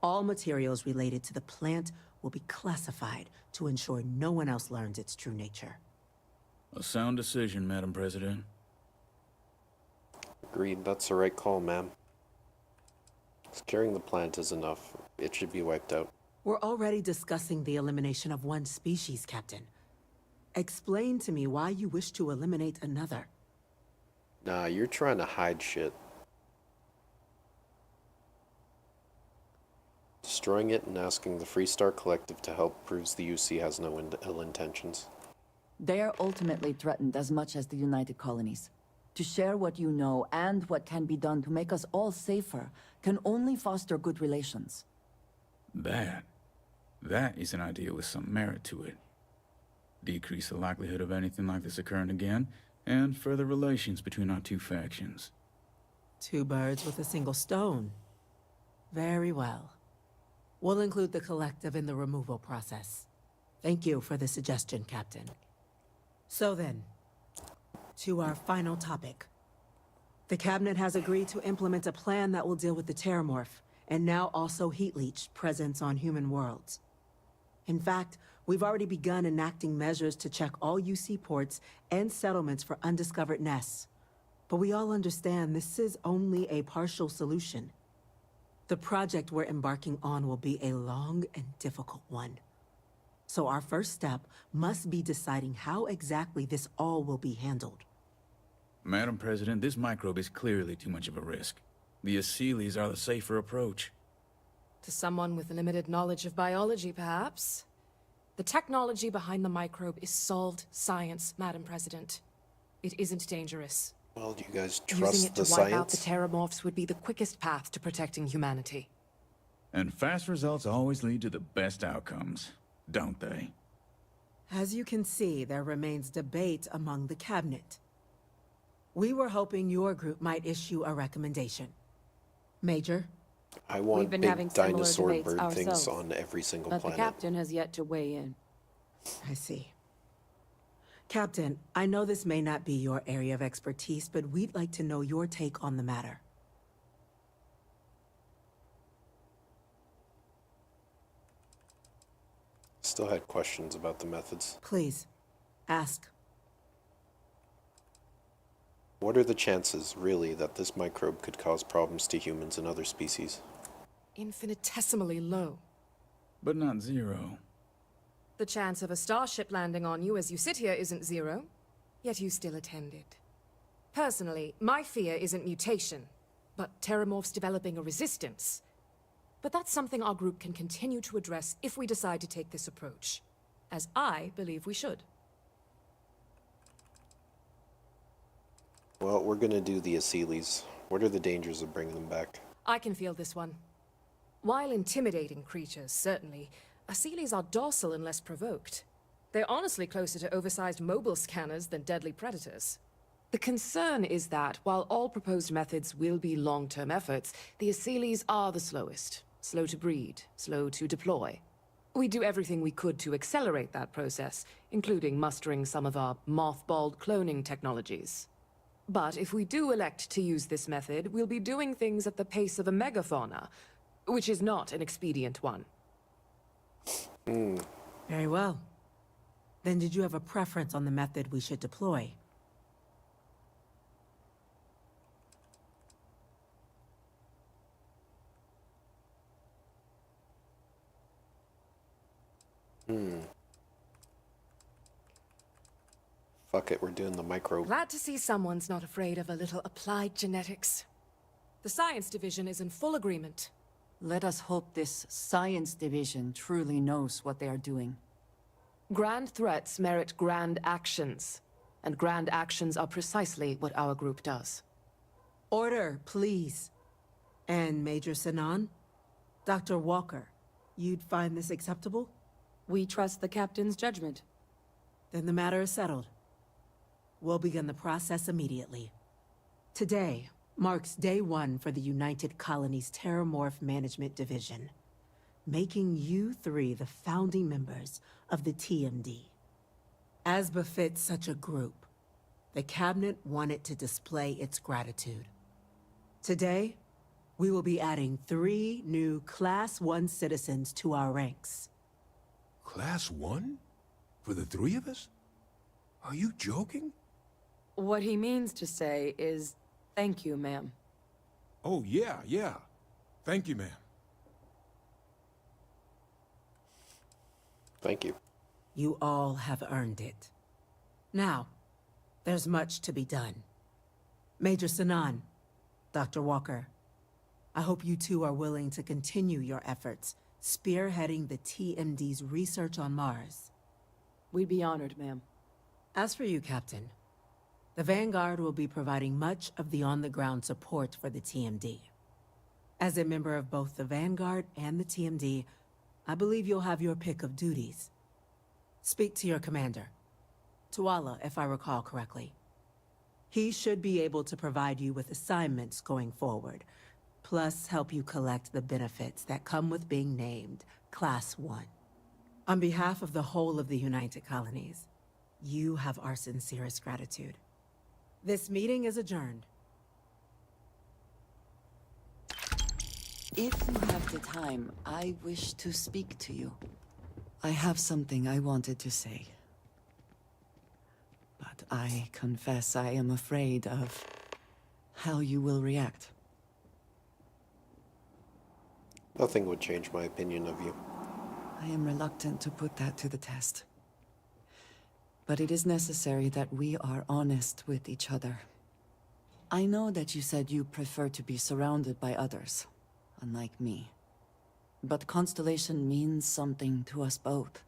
All materials related to the plant will be classified to ensure no one else learns its true nature. A sound decision, Madam President. Agreed, that's the right call, ma'am. Securing the plant is enough. It should be wiped out. We're already discussing the elimination of one species, Captain. Explain to me why you wish to eliminate another. Nah, you're trying to hide shit. Destroying it and asking the Freestar Collective to help proves the UC has no ill intentions. They are ultimately threatened as much as the United Colonies. To share what you know and what can be done to make us all safer can only foster good relations. That is an idea with some merit to it. decrease the likelihood of anything like this occurring again, and further relations between our two factions. Two birds with a single stone. Very well. We'll include the collective in the removal process. Thank you for the suggestion, Captain. So then, to our final topic. The Cabinet has agreed to implement a plan that will deal with the Terramorph, and now also Heat Leech presence on human worlds. In fact, we've already begun enacting measures to check all UC ports and settlements for undiscovered nests. But we all understand this is only a partial solution. The project we're embarking on will be a long and difficult one. So our first step must be deciding how exactly this all will be handled. Madam President, this microbe is clearly too much of a risk. The Aseles are the safer approach. To someone with limited knowledge of biology, perhaps. The technology behind the microbe is solved science, Madam President. It isn't dangerous. Well, do you guys Using trust it the to wipe out the science? Terramorphs would be the quickest path to protecting humanity. And fast results always lead to the best outcomes, don't they? As you can see, there remains debate among the Cabinet. We were hoping your group might issue a recommendation. Major? I want We've been big having similar dinosaur debates bird things ourselves, on every single but planet. the captain has yet to weigh in. I see. Captain, I know this may not be your area of expertise, but we'd like to know your take on the matter. Still had questions about the methods. Please, ask. What are the chances, really, that this microbe could cause problems to humans and other species? Infinitesimally low. But not zero. The chance of a starship landing on you as you sit here isn't zero, yet you still attended. Personally, my fear isn't mutation, but Terramorphs developing a resistance. But that's something our group can continue to address if we decide to take this approach, as I believe we should. Well, we're gonna do the Aseles. What are the dangers of bringing them back? I can field this one. While intimidating creatures, certainly, Aseles are docile unless provoked. They're honestly closer to oversized mobile scanners than deadly predators. The concern is that, while all proposed methods will be long-term efforts, the Aseles are the slowest. Slow to breed, slow to deploy. We do everything we could to accelerate that process, including mustering some of our mothballed cloning technologies. But if we do elect to use this method, we'll be doing things at the pace of a megafauna, which is not an expedient one. Very well. Then did you have a preference on the method we should deploy? Fuck it, we're doing the microbe. Glad to see someone's not afraid of a little applied genetics. The science division is in full agreement. Let us hope this science division truly knows what they are doing. Grand threats merit grand actions, and grand actions are precisely what our group does. Order, please. And Major Sinan? Dr. Walker, you'd find this acceptable? We trust the captain's judgment. Then the matter is settled. We'll begin the process immediately. Today marks day one for the United Colonies Terramorph Management Division, making you three the founding members of the TMD. As befits such a group, the Cabinet wanted to display its gratitude. Today, we will be adding 3 new Class 1 citizens to our ranks. Class 1? For the 3 of us? Are you joking? What he means to say is, thank you, ma'am. Oh, yeah. Thank you, ma'am. Thank you. You all have earned it. Now, there's much to be done. Major Sinan, Dr. Walker, I hope you two are willing to continue your efforts, spearheading the TMD's research on Mars. We'd be honored, ma'am. As for you, Captain, the Vanguard will be providing much of the on-the-ground support for the TMD. As a member of both the Vanguard and the TMD, I believe you'll have your pick of duties. Speak to your commander. Tuala, if I recall correctly. He should be able to provide you with assignments going forward, plus help you collect the benefits that come with being named Class 1. On behalf of the whole of the United Colonies, you have our sincerest gratitude. This meeting is adjourned. If you have the time, I wish to speak to you. I have something I wanted to say. But I confess I am afraid of how you will react. Nothing would change my opinion of you. I am reluctant to put that to the test. But it is necessary that we are honest with each other. I know that you said you prefer to be surrounded by others, unlike me. But Constellation means something to us both.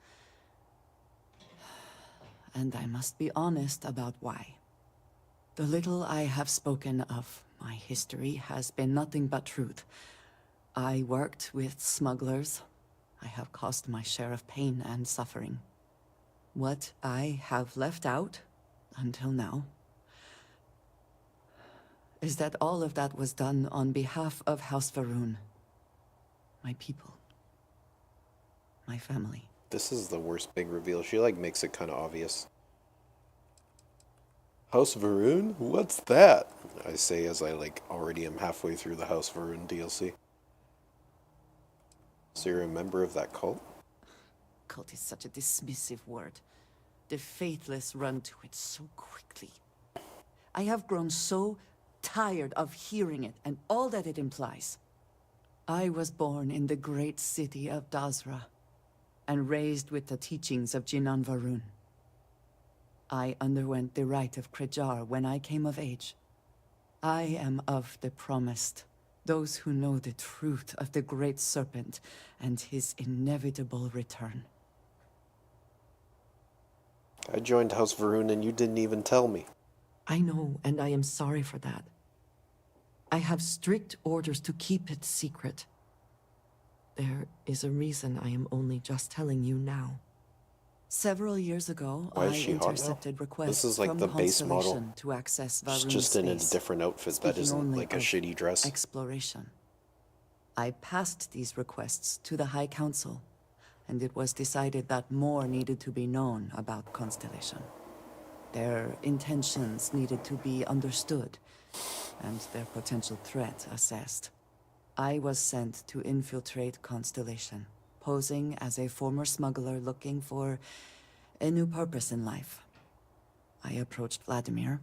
And I must be honest about why. The little I have spoken of my history has been nothing but truth. I worked with smugglers. I have caused my share of pain and suffering. What I have left out, until now, is that all of that was done on behalf of House Varun. My people. My family. This is the worst big reveal. She like makes it kind of obvious. House Varun? What's that? I say as I like already am halfway through the House Varun DLC. So you're a member of that cult? Cult is such a dismissive word. The faithless run to it so quickly. I have grown so tired of hearing it and all that it implies. I was born in the great city of Dazra and raised with the teachings of Jinan Varun. I underwent the rite of Krejar when I came of age. I am of the promised, those who know the truth of the Great Serpent and his inevitable return. I joined House Varun and you didn't even tell me. I know, and I am sorry for that. I have strict orders to keep it secret. There is a reason I am only just telling you now. Several years ago, Why is I she hot now? intercepted requests This is like from the base model. Constellation to access She's Varun's just in a space, different outfit that speaking isn't only like a of shitty dress. exploration. I passed these requests to the High Council, and it was decided that more needed to be known about Constellation. Their intentions needed to be understood, and their potential threat assessed. I was sent to infiltrate Constellation, posing as a former smuggler looking for a new purpose in life. I approached Vladimir,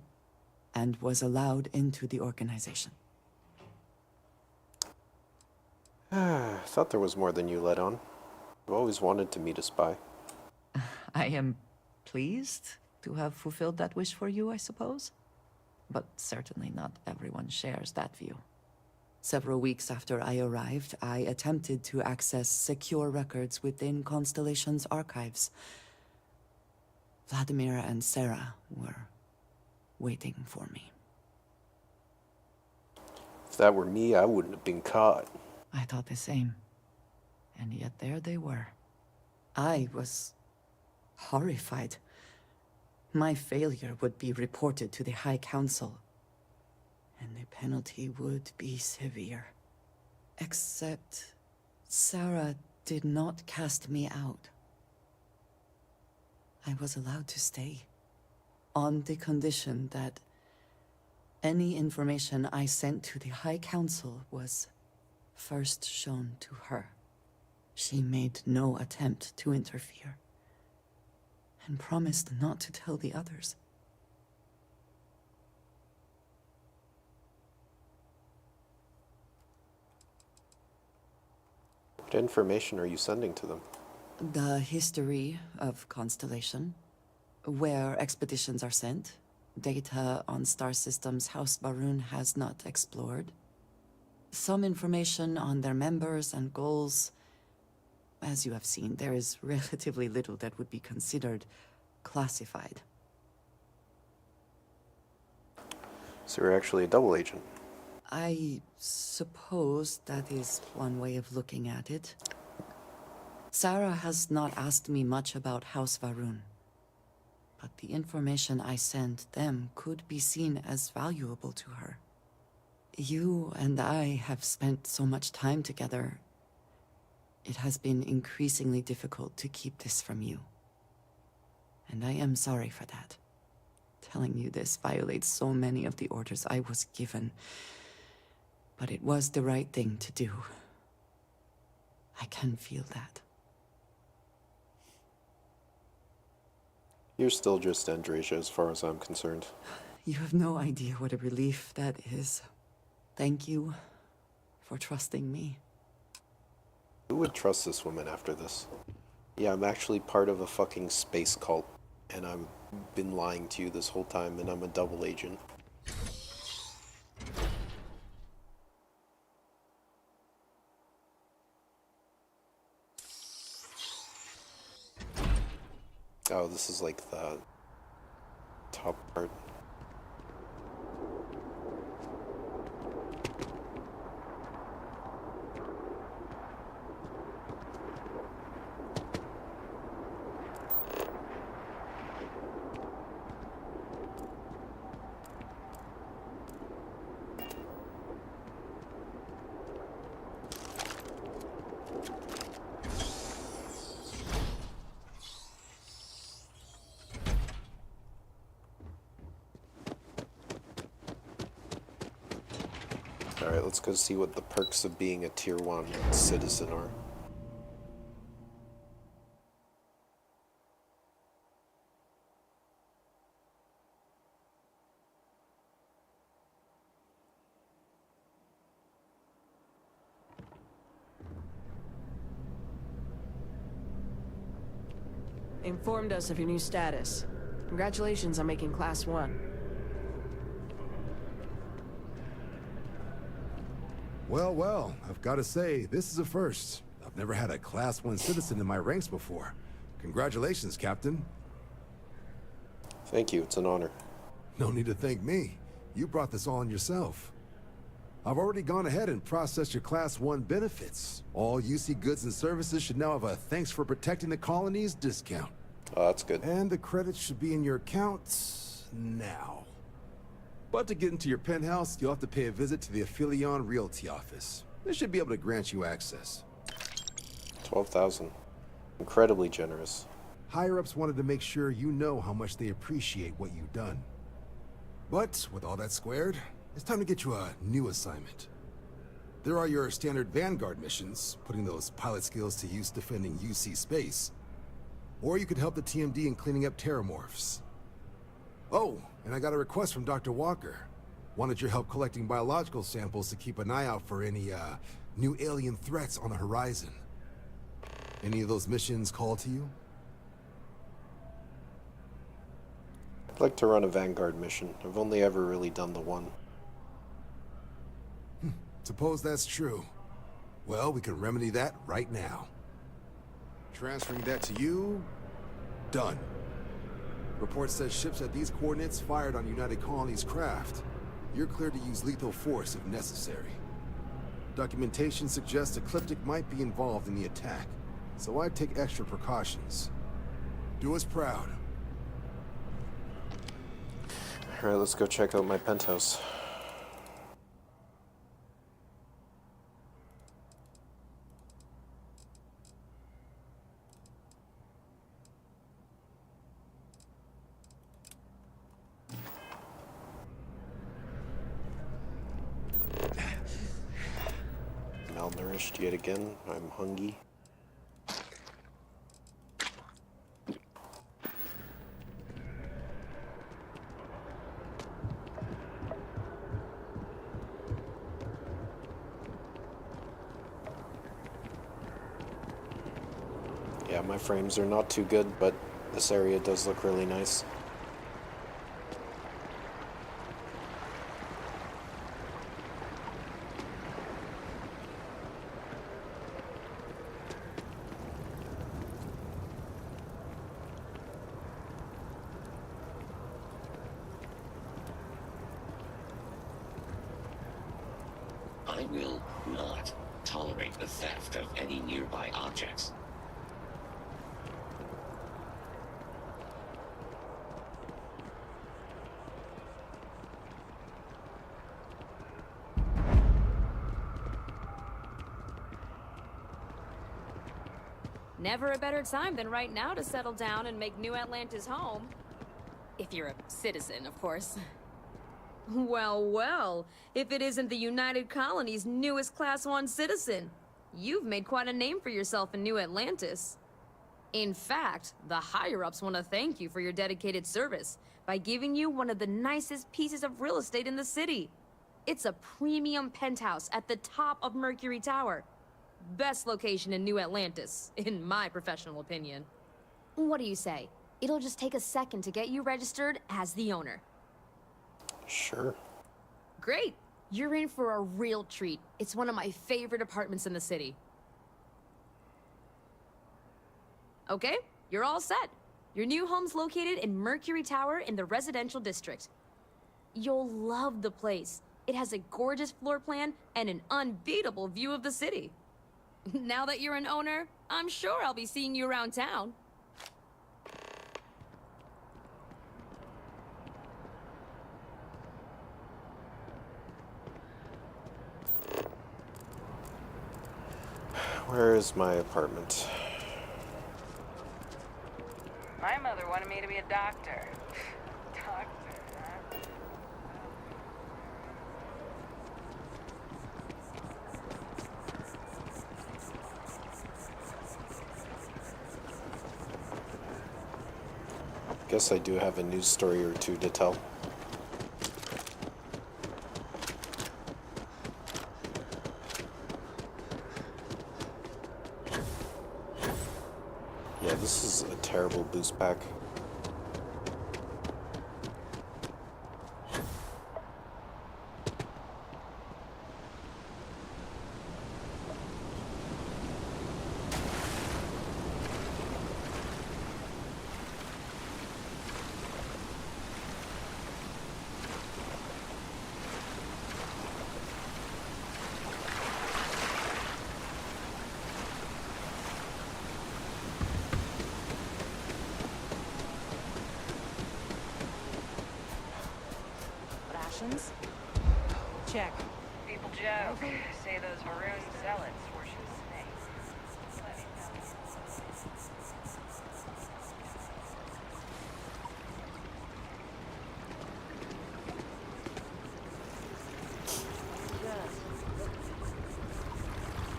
and was allowed into the organization. I thought there was more than you let on. I've always wanted to meet a spy. I am pleased to have fulfilled that wish for you, I suppose. But certainly not everyone shares that view. Several weeks after I arrived, I attempted to access secure records within Constellation's archives. Vladimir and Sarah were waiting for me. If that were me, I wouldn't have been caught. I thought the same. And yet there they were. I was horrified. My failure would be reported to the High Council, and the penalty would be severe. Except Sarah did not cast me out. I was allowed to stay, on the condition that any information I sent to the High Council was first shown to her. She made no attempt to interfere, and promised not to tell the others. What information are you sending to them? The history of Constellation, where expeditions are sent, data on star systems House Varun has not explored, some information on their members and goals. As you have seen, there is relatively little that would be considered classified. So you're actually a double agent. I suppose that is one way of looking at it. Sarah has not asked me much about House Varun, but the information I sent them could be seen as valuable to her. You and I have spent so much time together. It has been increasingly difficult to keep this from you. And I am sorry for that. Telling you this violates so many of the orders I was given. But it was the right thing to do. I can feel that. You're still just Andresia as far as I'm concerned. You have no idea what a relief that is. Thank you for trusting me. Who would trust this woman after this? Yeah, I'm actually part of a fucking space cult, and I've been lying to you this whole time, and I'm a double agent. Oh, this is like the top part. Alright, let's go see what the perks of being a Tier 1 citizen are. Informed us of your new status. Congratulations on making Class 1. Well, well, I've got to say, this is a first. I've never had a Class 1 citizen in my ranks before. Congratulations, Captain. Thank you, it's an honor. No need to thank me. You brought this on yourself. I've already gone ahead and processed your Class 1 benefits. All UC goods and services should now have a thanks for protecting the colonies discount. Oh, that's good. And the credits should be in your accounts now. But to get into your penthouse, you'll have to pay a visit to the Aphelion Realty office. They should be able to grant you access. 12,000. Incredibly generous. Higher-ups wanted to make sure you know how much they appreciate what you've done. But with all that squared, it's time to get you a new assignment. There are your standard Vanguard missions, putting those pilot skills to use defending UC space. Or you could help the TMD in cleaning up terramorphs. Oh, and I got a request from Dr. Walker. Wanted your help collecting biological samples to keep an eye out for any, new alien threats on the horizon. Any of those missions call to you? I'd like to run a Vanguard mission. I've only ever really done the one. Suppose that's true. Well, we can remedy that right now. Transferring that to you... done. Report says ships at these coordinates fired on United Colonies craft. You're cleared to use lethal force if necessary. Documentation suggests Ecliptic might be involved in the attack, so I'd take extra precautions. Do us proud. Alright, let's go check out my penthouse. Malnourished yet again. I'm hungry. Yeah, my frames are not too good, but this area does look really nice. I will not tolerate the theft of any nearby objects. Never a better time than right now to settle down and make New Atlantis home. If you're a citizen, of course. Well, well, if it isn't the United Colony's newest Class 1 citizen, you've made quite a name for yourself in New Atlantis. In fact, the higher-ups want to thank you for your dedicated service by giving you one of the nicest pieces of real estate in the city. It's a premium penthouse at the top of Mercury Tower. Best location in New Atlantis, in my professional opinion. What do you say? It'll just take a second to get you registered as the owner. Sure. Great! You're in for a real treat. It's one of my favorite apartments in the city. Okay, you're all set. Your new home's located in Mercury Tower in the residential district. You'll love the place. It has a gorgeous floor plan and an unbeatable view of the city. Now that you're an owner, I'm sure I'll be seeing you around town. Where is my apartment? My mother wanted me to be a doctor. Doctor, huh? Guess I do have a news story or two to tell. Yeah, this is a terrible boost pack. Check. People joke. Say those maroon zealots worship snakes.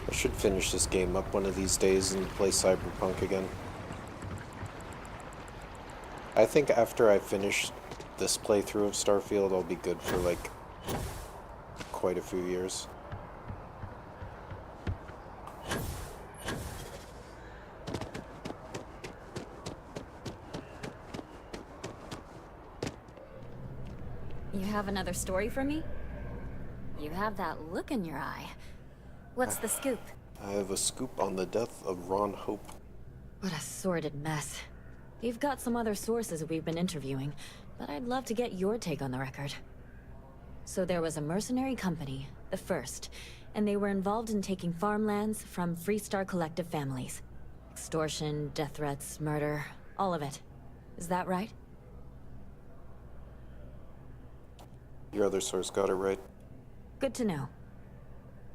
I should finish this game up one of these days and play Cyberpunk again. I think after I finish this playthrough of Starfield, I'll be good for like quite a few years. You have another story for me? You have that look in your eye. What's the scoop? I have a scoop on the death of Ron Hope. What a sordid mess. You've got some other sources we've been interviewing, but I'd love to get your take on the record. So there was a mercenary company, the First, and they were involved in taking farmlands from Freestar Collective families. Extortion, death threats, murder, all of it. Is that right? Your other source got it right. Good to know.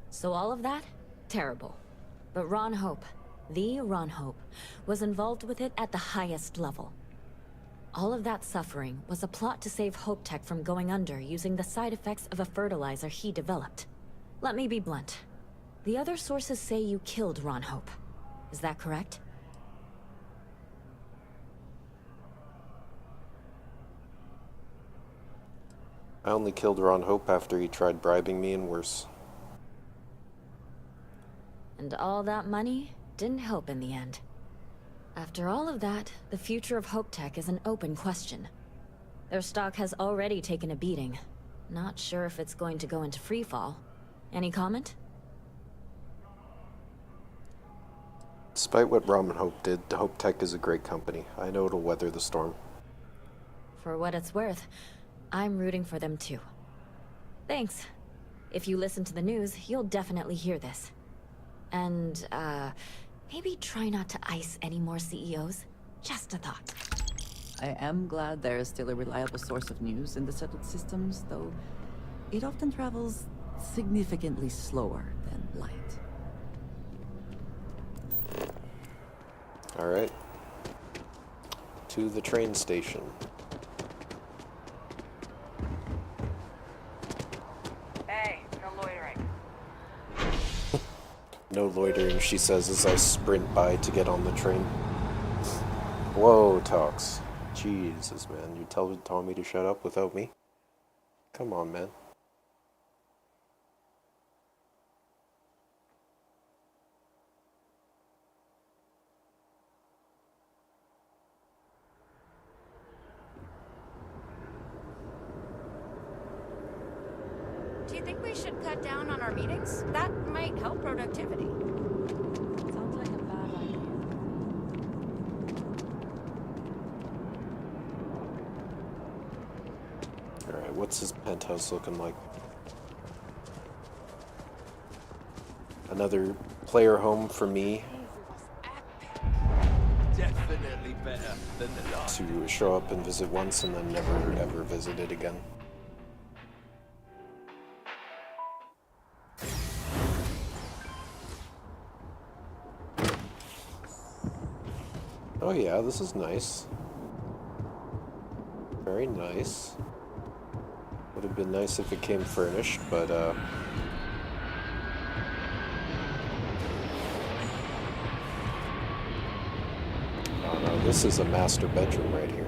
So all of that? Terrible. But Ron Hope, the Ron Hope, was involved with it at the highest level. All of that suffering was a plot to save Hope Tech from going under using the side effects of a fertilizer he developed. Let me be blunt. The other sources say you killed Ron Hope. Is that correct? I only killed Ron Hope after he tried bribing me and worse. And all that money didn't help in the end. After all of that, the future of Hope Tech is an open question. Their stock has already taken a beating. Not sure if it's going to go into freefall. Any comment? Despite what Ron Hope did, Hope Tech is a great company. I know it'll weather the storm. For what it's worth, I'm rooting for them too. Thanks. If you listen to the news, you'll definitely hear this. And, maybe try not to ice any more CEOs. Just a thought. I am glad there is still a reliable source of news in the settled systems, though it often travels significantly slower than light. Alright. To the train station. Hey, no loitering. No loitering, she says as I sprint by to get on the train. Whoa, Tox. Jesus, man. You tell Tommy to shut up without me? Come on, man. Do you think we should cut down on our meetings? That might help productivity. Sounds like a bad idea. Alright, what's his penthouse looking like? Another player home for me. Definitely better than the last. To show up and visit once and then never ever visit it again. Oh yeah, this is nice. Very nice. Would have been nice if it came furnished, but oh no, this is a master bedroom right here.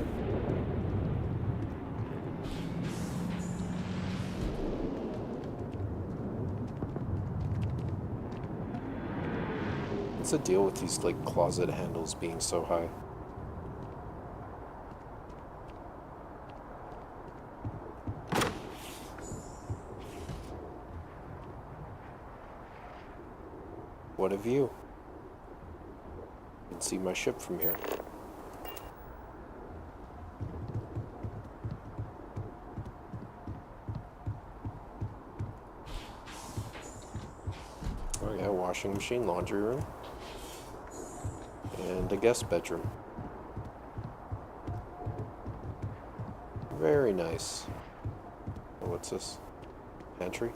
What's the deal with these, like, closet handles being so high? What a view. You can see my ship from here. Oh yeah, washing machine, laundry room. And a guest bedroom. Very nice. Oh, what's this? Pantry?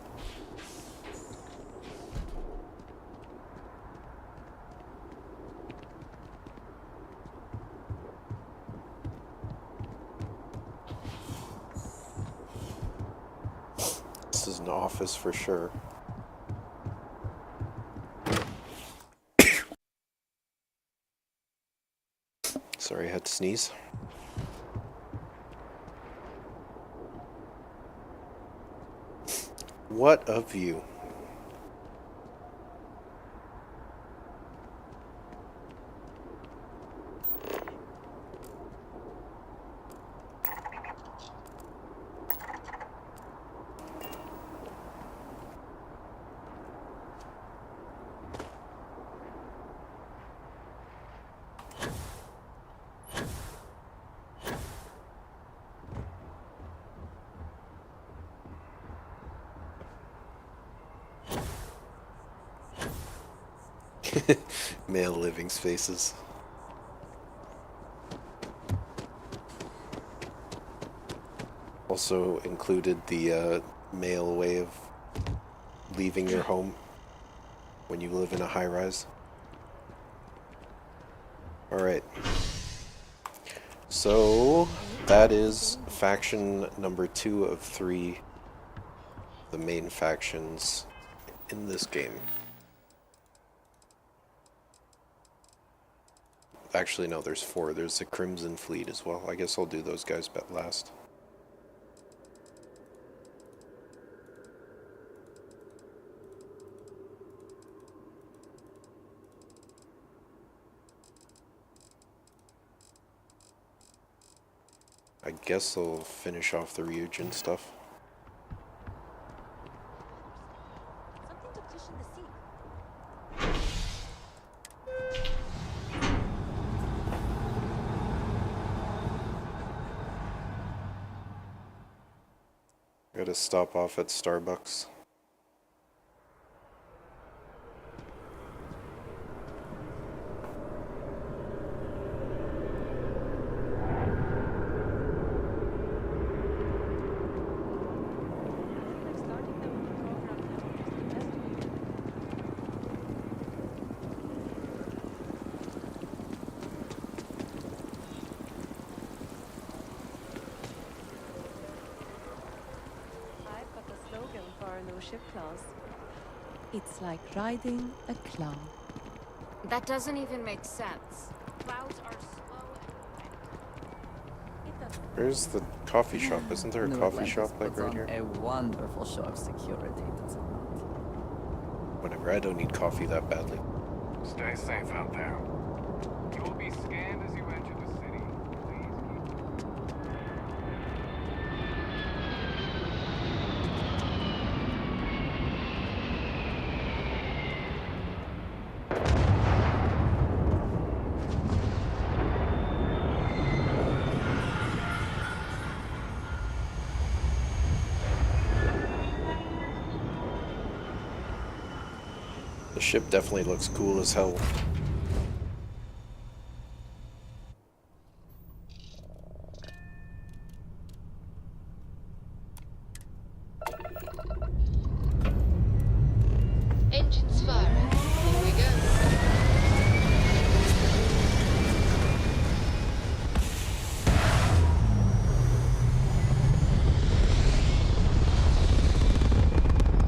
This is an office for sure. Sorry, I had to sneeze. What a view. Male living spaces. Also included the male way of leaving your home when you live in a high-rise. Alright. So, that is faction number 2 of 3, the main factions in this game. Actually, no, there's 4. There's the Crimson Fleet as well. I guess I'll do those guys last. I guess I'll finish off the Ryujin stuff. Gotta stop off at Starbucks. ship claws. It's like riding a cloud. That doesn't even make sense. Clouds are slow and... Where's the coffee shop? Isn't there a New coffee Atlantis shop like puts right on here? a wonderful show of security, does it not? Whatever, I don't need coffee that badly. Stay safe out there. You will be scanned as you enter the city. Please keep... The ship definitely looks cool as hell. Engines firing. Here we go.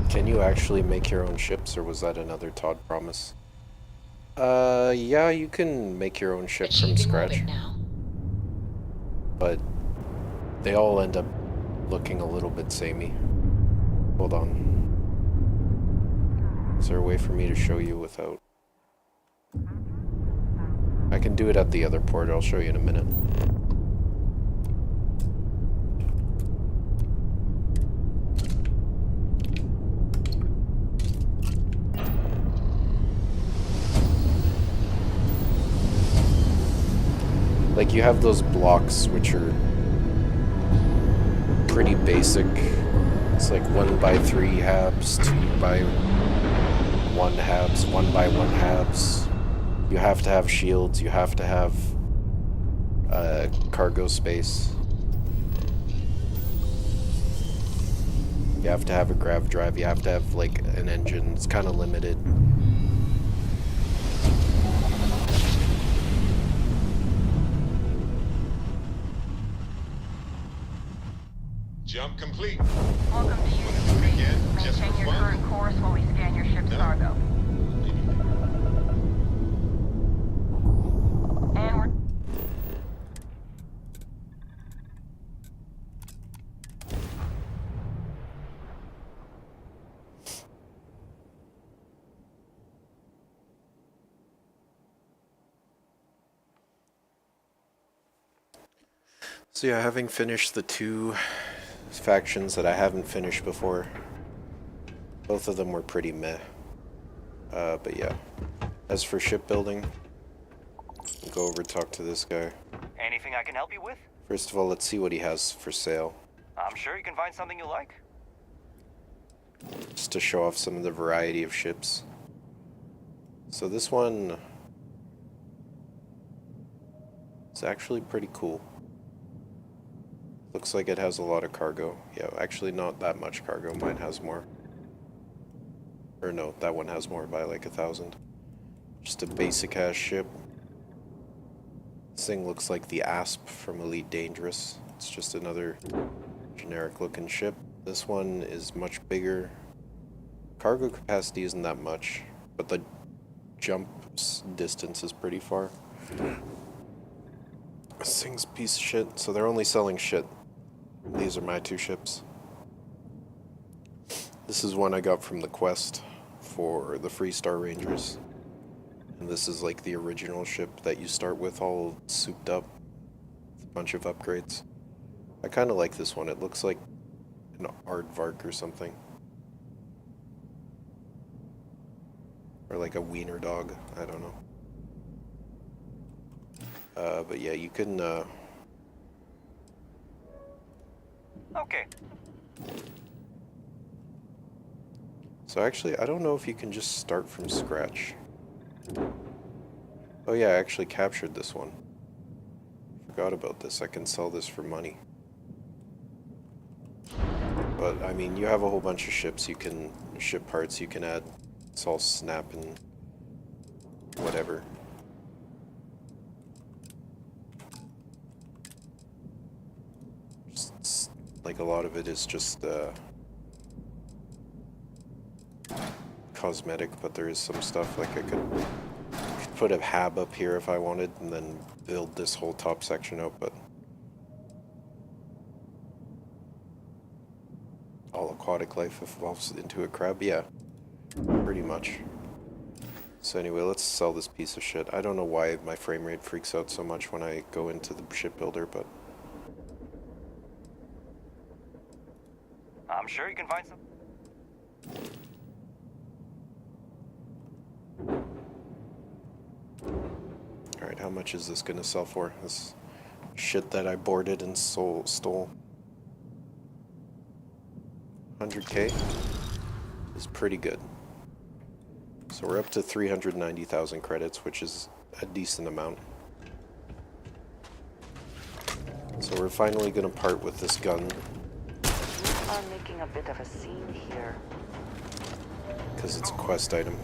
Can you actually make your own ships, or was that another Todd promise? Yeah, you can make your own ship from scratch. But they all end up looking a little bit samey. Hold on. Is there a way for me to show you without? I can do it at the other port, I'll show you in a minute. Like, you have those blocks which are pretty basic. It's like 1x3 halves, 2x1 halves, 1x1 halves. You have to have shields, you have to have cargo space. You have to have a grav drive, you have to have like an engine. It's kind of limited. Jump complete. Welcome to UC. Maintain your current course while we scan your ship's cargo. And we're... So yeah, having finished the two factions that I haven't finished before, both of them were pretty meh. But yeah, as for shipbuilding, I'll go over and talk to this guy. Anything I can help you with? First of all, let's see what he has for sale, I'm sure you can find something you like. just to show off some of the variety of ships. So this one is actually pretty cool. Looks like it has a lot of cargo. Yeah, actually not that much cargo. Mine has more. Or no, that one has more by like 1,000. Just a basic ass ship. This thing looks like the Asp from Elite Dangerous. It's just another generic looking ship. This one is much bigger. Cargo capacity isn't that much, but the jump distance is pretty far. This thing's a piece of shit, so they're only selling shit. These are my two ships. This is one I got from the quest for the Freestar Rangers. And this is like the original ship that you start with, all souped up with a bunch of upgrades. I kind of like this one. It looks like an aardvark or something. Or like a wiener dog. I don't know. But yeah, you can, Okay. So actually, I don't know if you can just start from scratch. Oh yeah, I actually captured this one. Forgot about this. I can sell this for money. But, I mean, you have a whole bunch of ships you can... ship parts you can add. It's all snap and... whatever. Just, like, a lot of it is just, cosmetic, but there is some stuff, like I could put a hab up here if I wanted, and then build this whole top section out, but all aquatic life evolves into a crab, yeah, pretty much. So anyway, let's sell this piece of shit. I don't know why my frame rate freaks out so much when I go into the shipbuilder, but I'm sure you can find some. alright, how much is this gonna sell for? This shit that I boarded and stole. 100k is pretty good. So we're up to 390,000 credits, which is a decent amount. So we're finally gonna part with this gun. We are making a bit of a scene here. Because it's a quest item.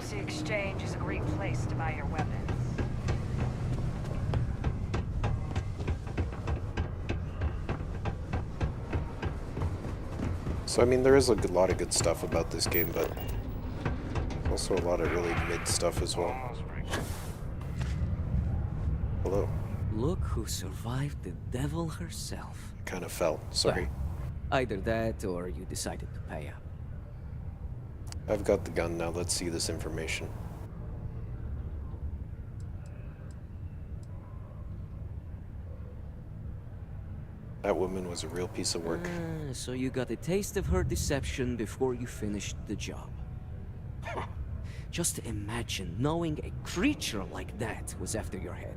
UC Exchange is a great place to buy your weapons. So I mean, there is a lot of good stuff about this game, but also a lot of really mid stuff as well. Hello. Look who survived the devil herself. Kind of fell, sorry. Well, either that or you decided to pay up. I've got the gun now, let's see this information. That woman was a real piece of work. So you got a taste of her deception before you finished the job. Just imagine knowing a creature like that was after your head.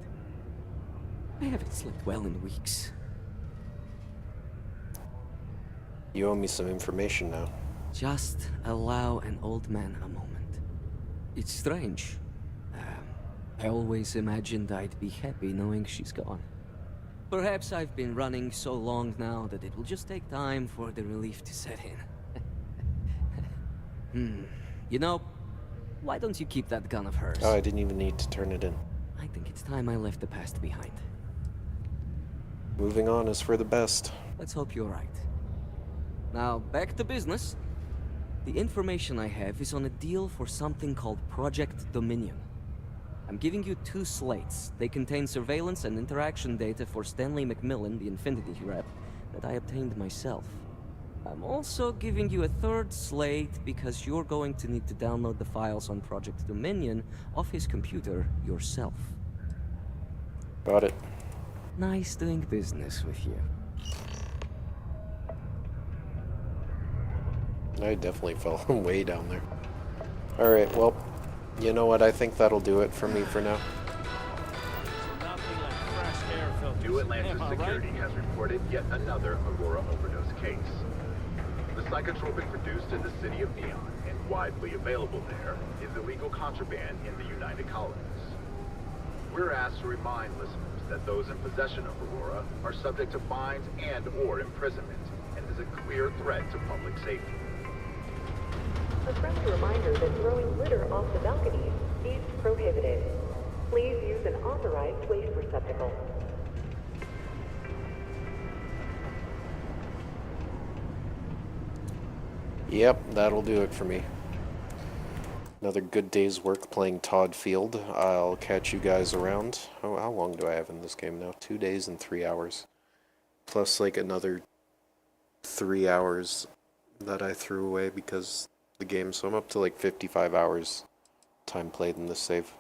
I haven't slept well in weeks. You owe me some information now. Just allow an old man a moment. It's strange. I always imagined I'd be happy knowing she's gone. Perhaps I've been running so long now that it will just take time for the relief to set in. You know, why don't you keep that gun of hers? Oh, I didn't even need to turn it in. I think it's time I left the past behind. Moving on is for the best. Let's hope you're right. Now, back to business. The information I have is on a deal for something called Project Dominion. I'm giving you 2 slates. They contain surveillance and interaction data for Stanley McMillan, the Infinity rep, that I obtained myself. I'm also giving you a 3rd slate because you're going to need to download the files on Project Dominion off his computer yourself. Got it. Nice doing business with you. I definitely fell way down there. Alright, well, you know what? I think that'll do it for me for now. New Atlantis Security has reported yet another Aurora overdose case. The psychotropic produced in the city of Neon and widely available there is illegal contraband in the United Colonies. We're asked to remind listeners that those in possession of Aurora are subject to fines and/or imprisonment, and is a clear threat to public safety. A friendly reminder that throwing litter off the balconies is prohibited. Please use an authorized waste receptacle. Yep, that'll do it for me. Another good day's work playing Todd Field. I'll catch you guys around. Oh, how long do I have in this game now? 2 days and 3 hours. Plus like another 3 hours that I threw away because the game. So I'm up to like 55 hours time played in this save.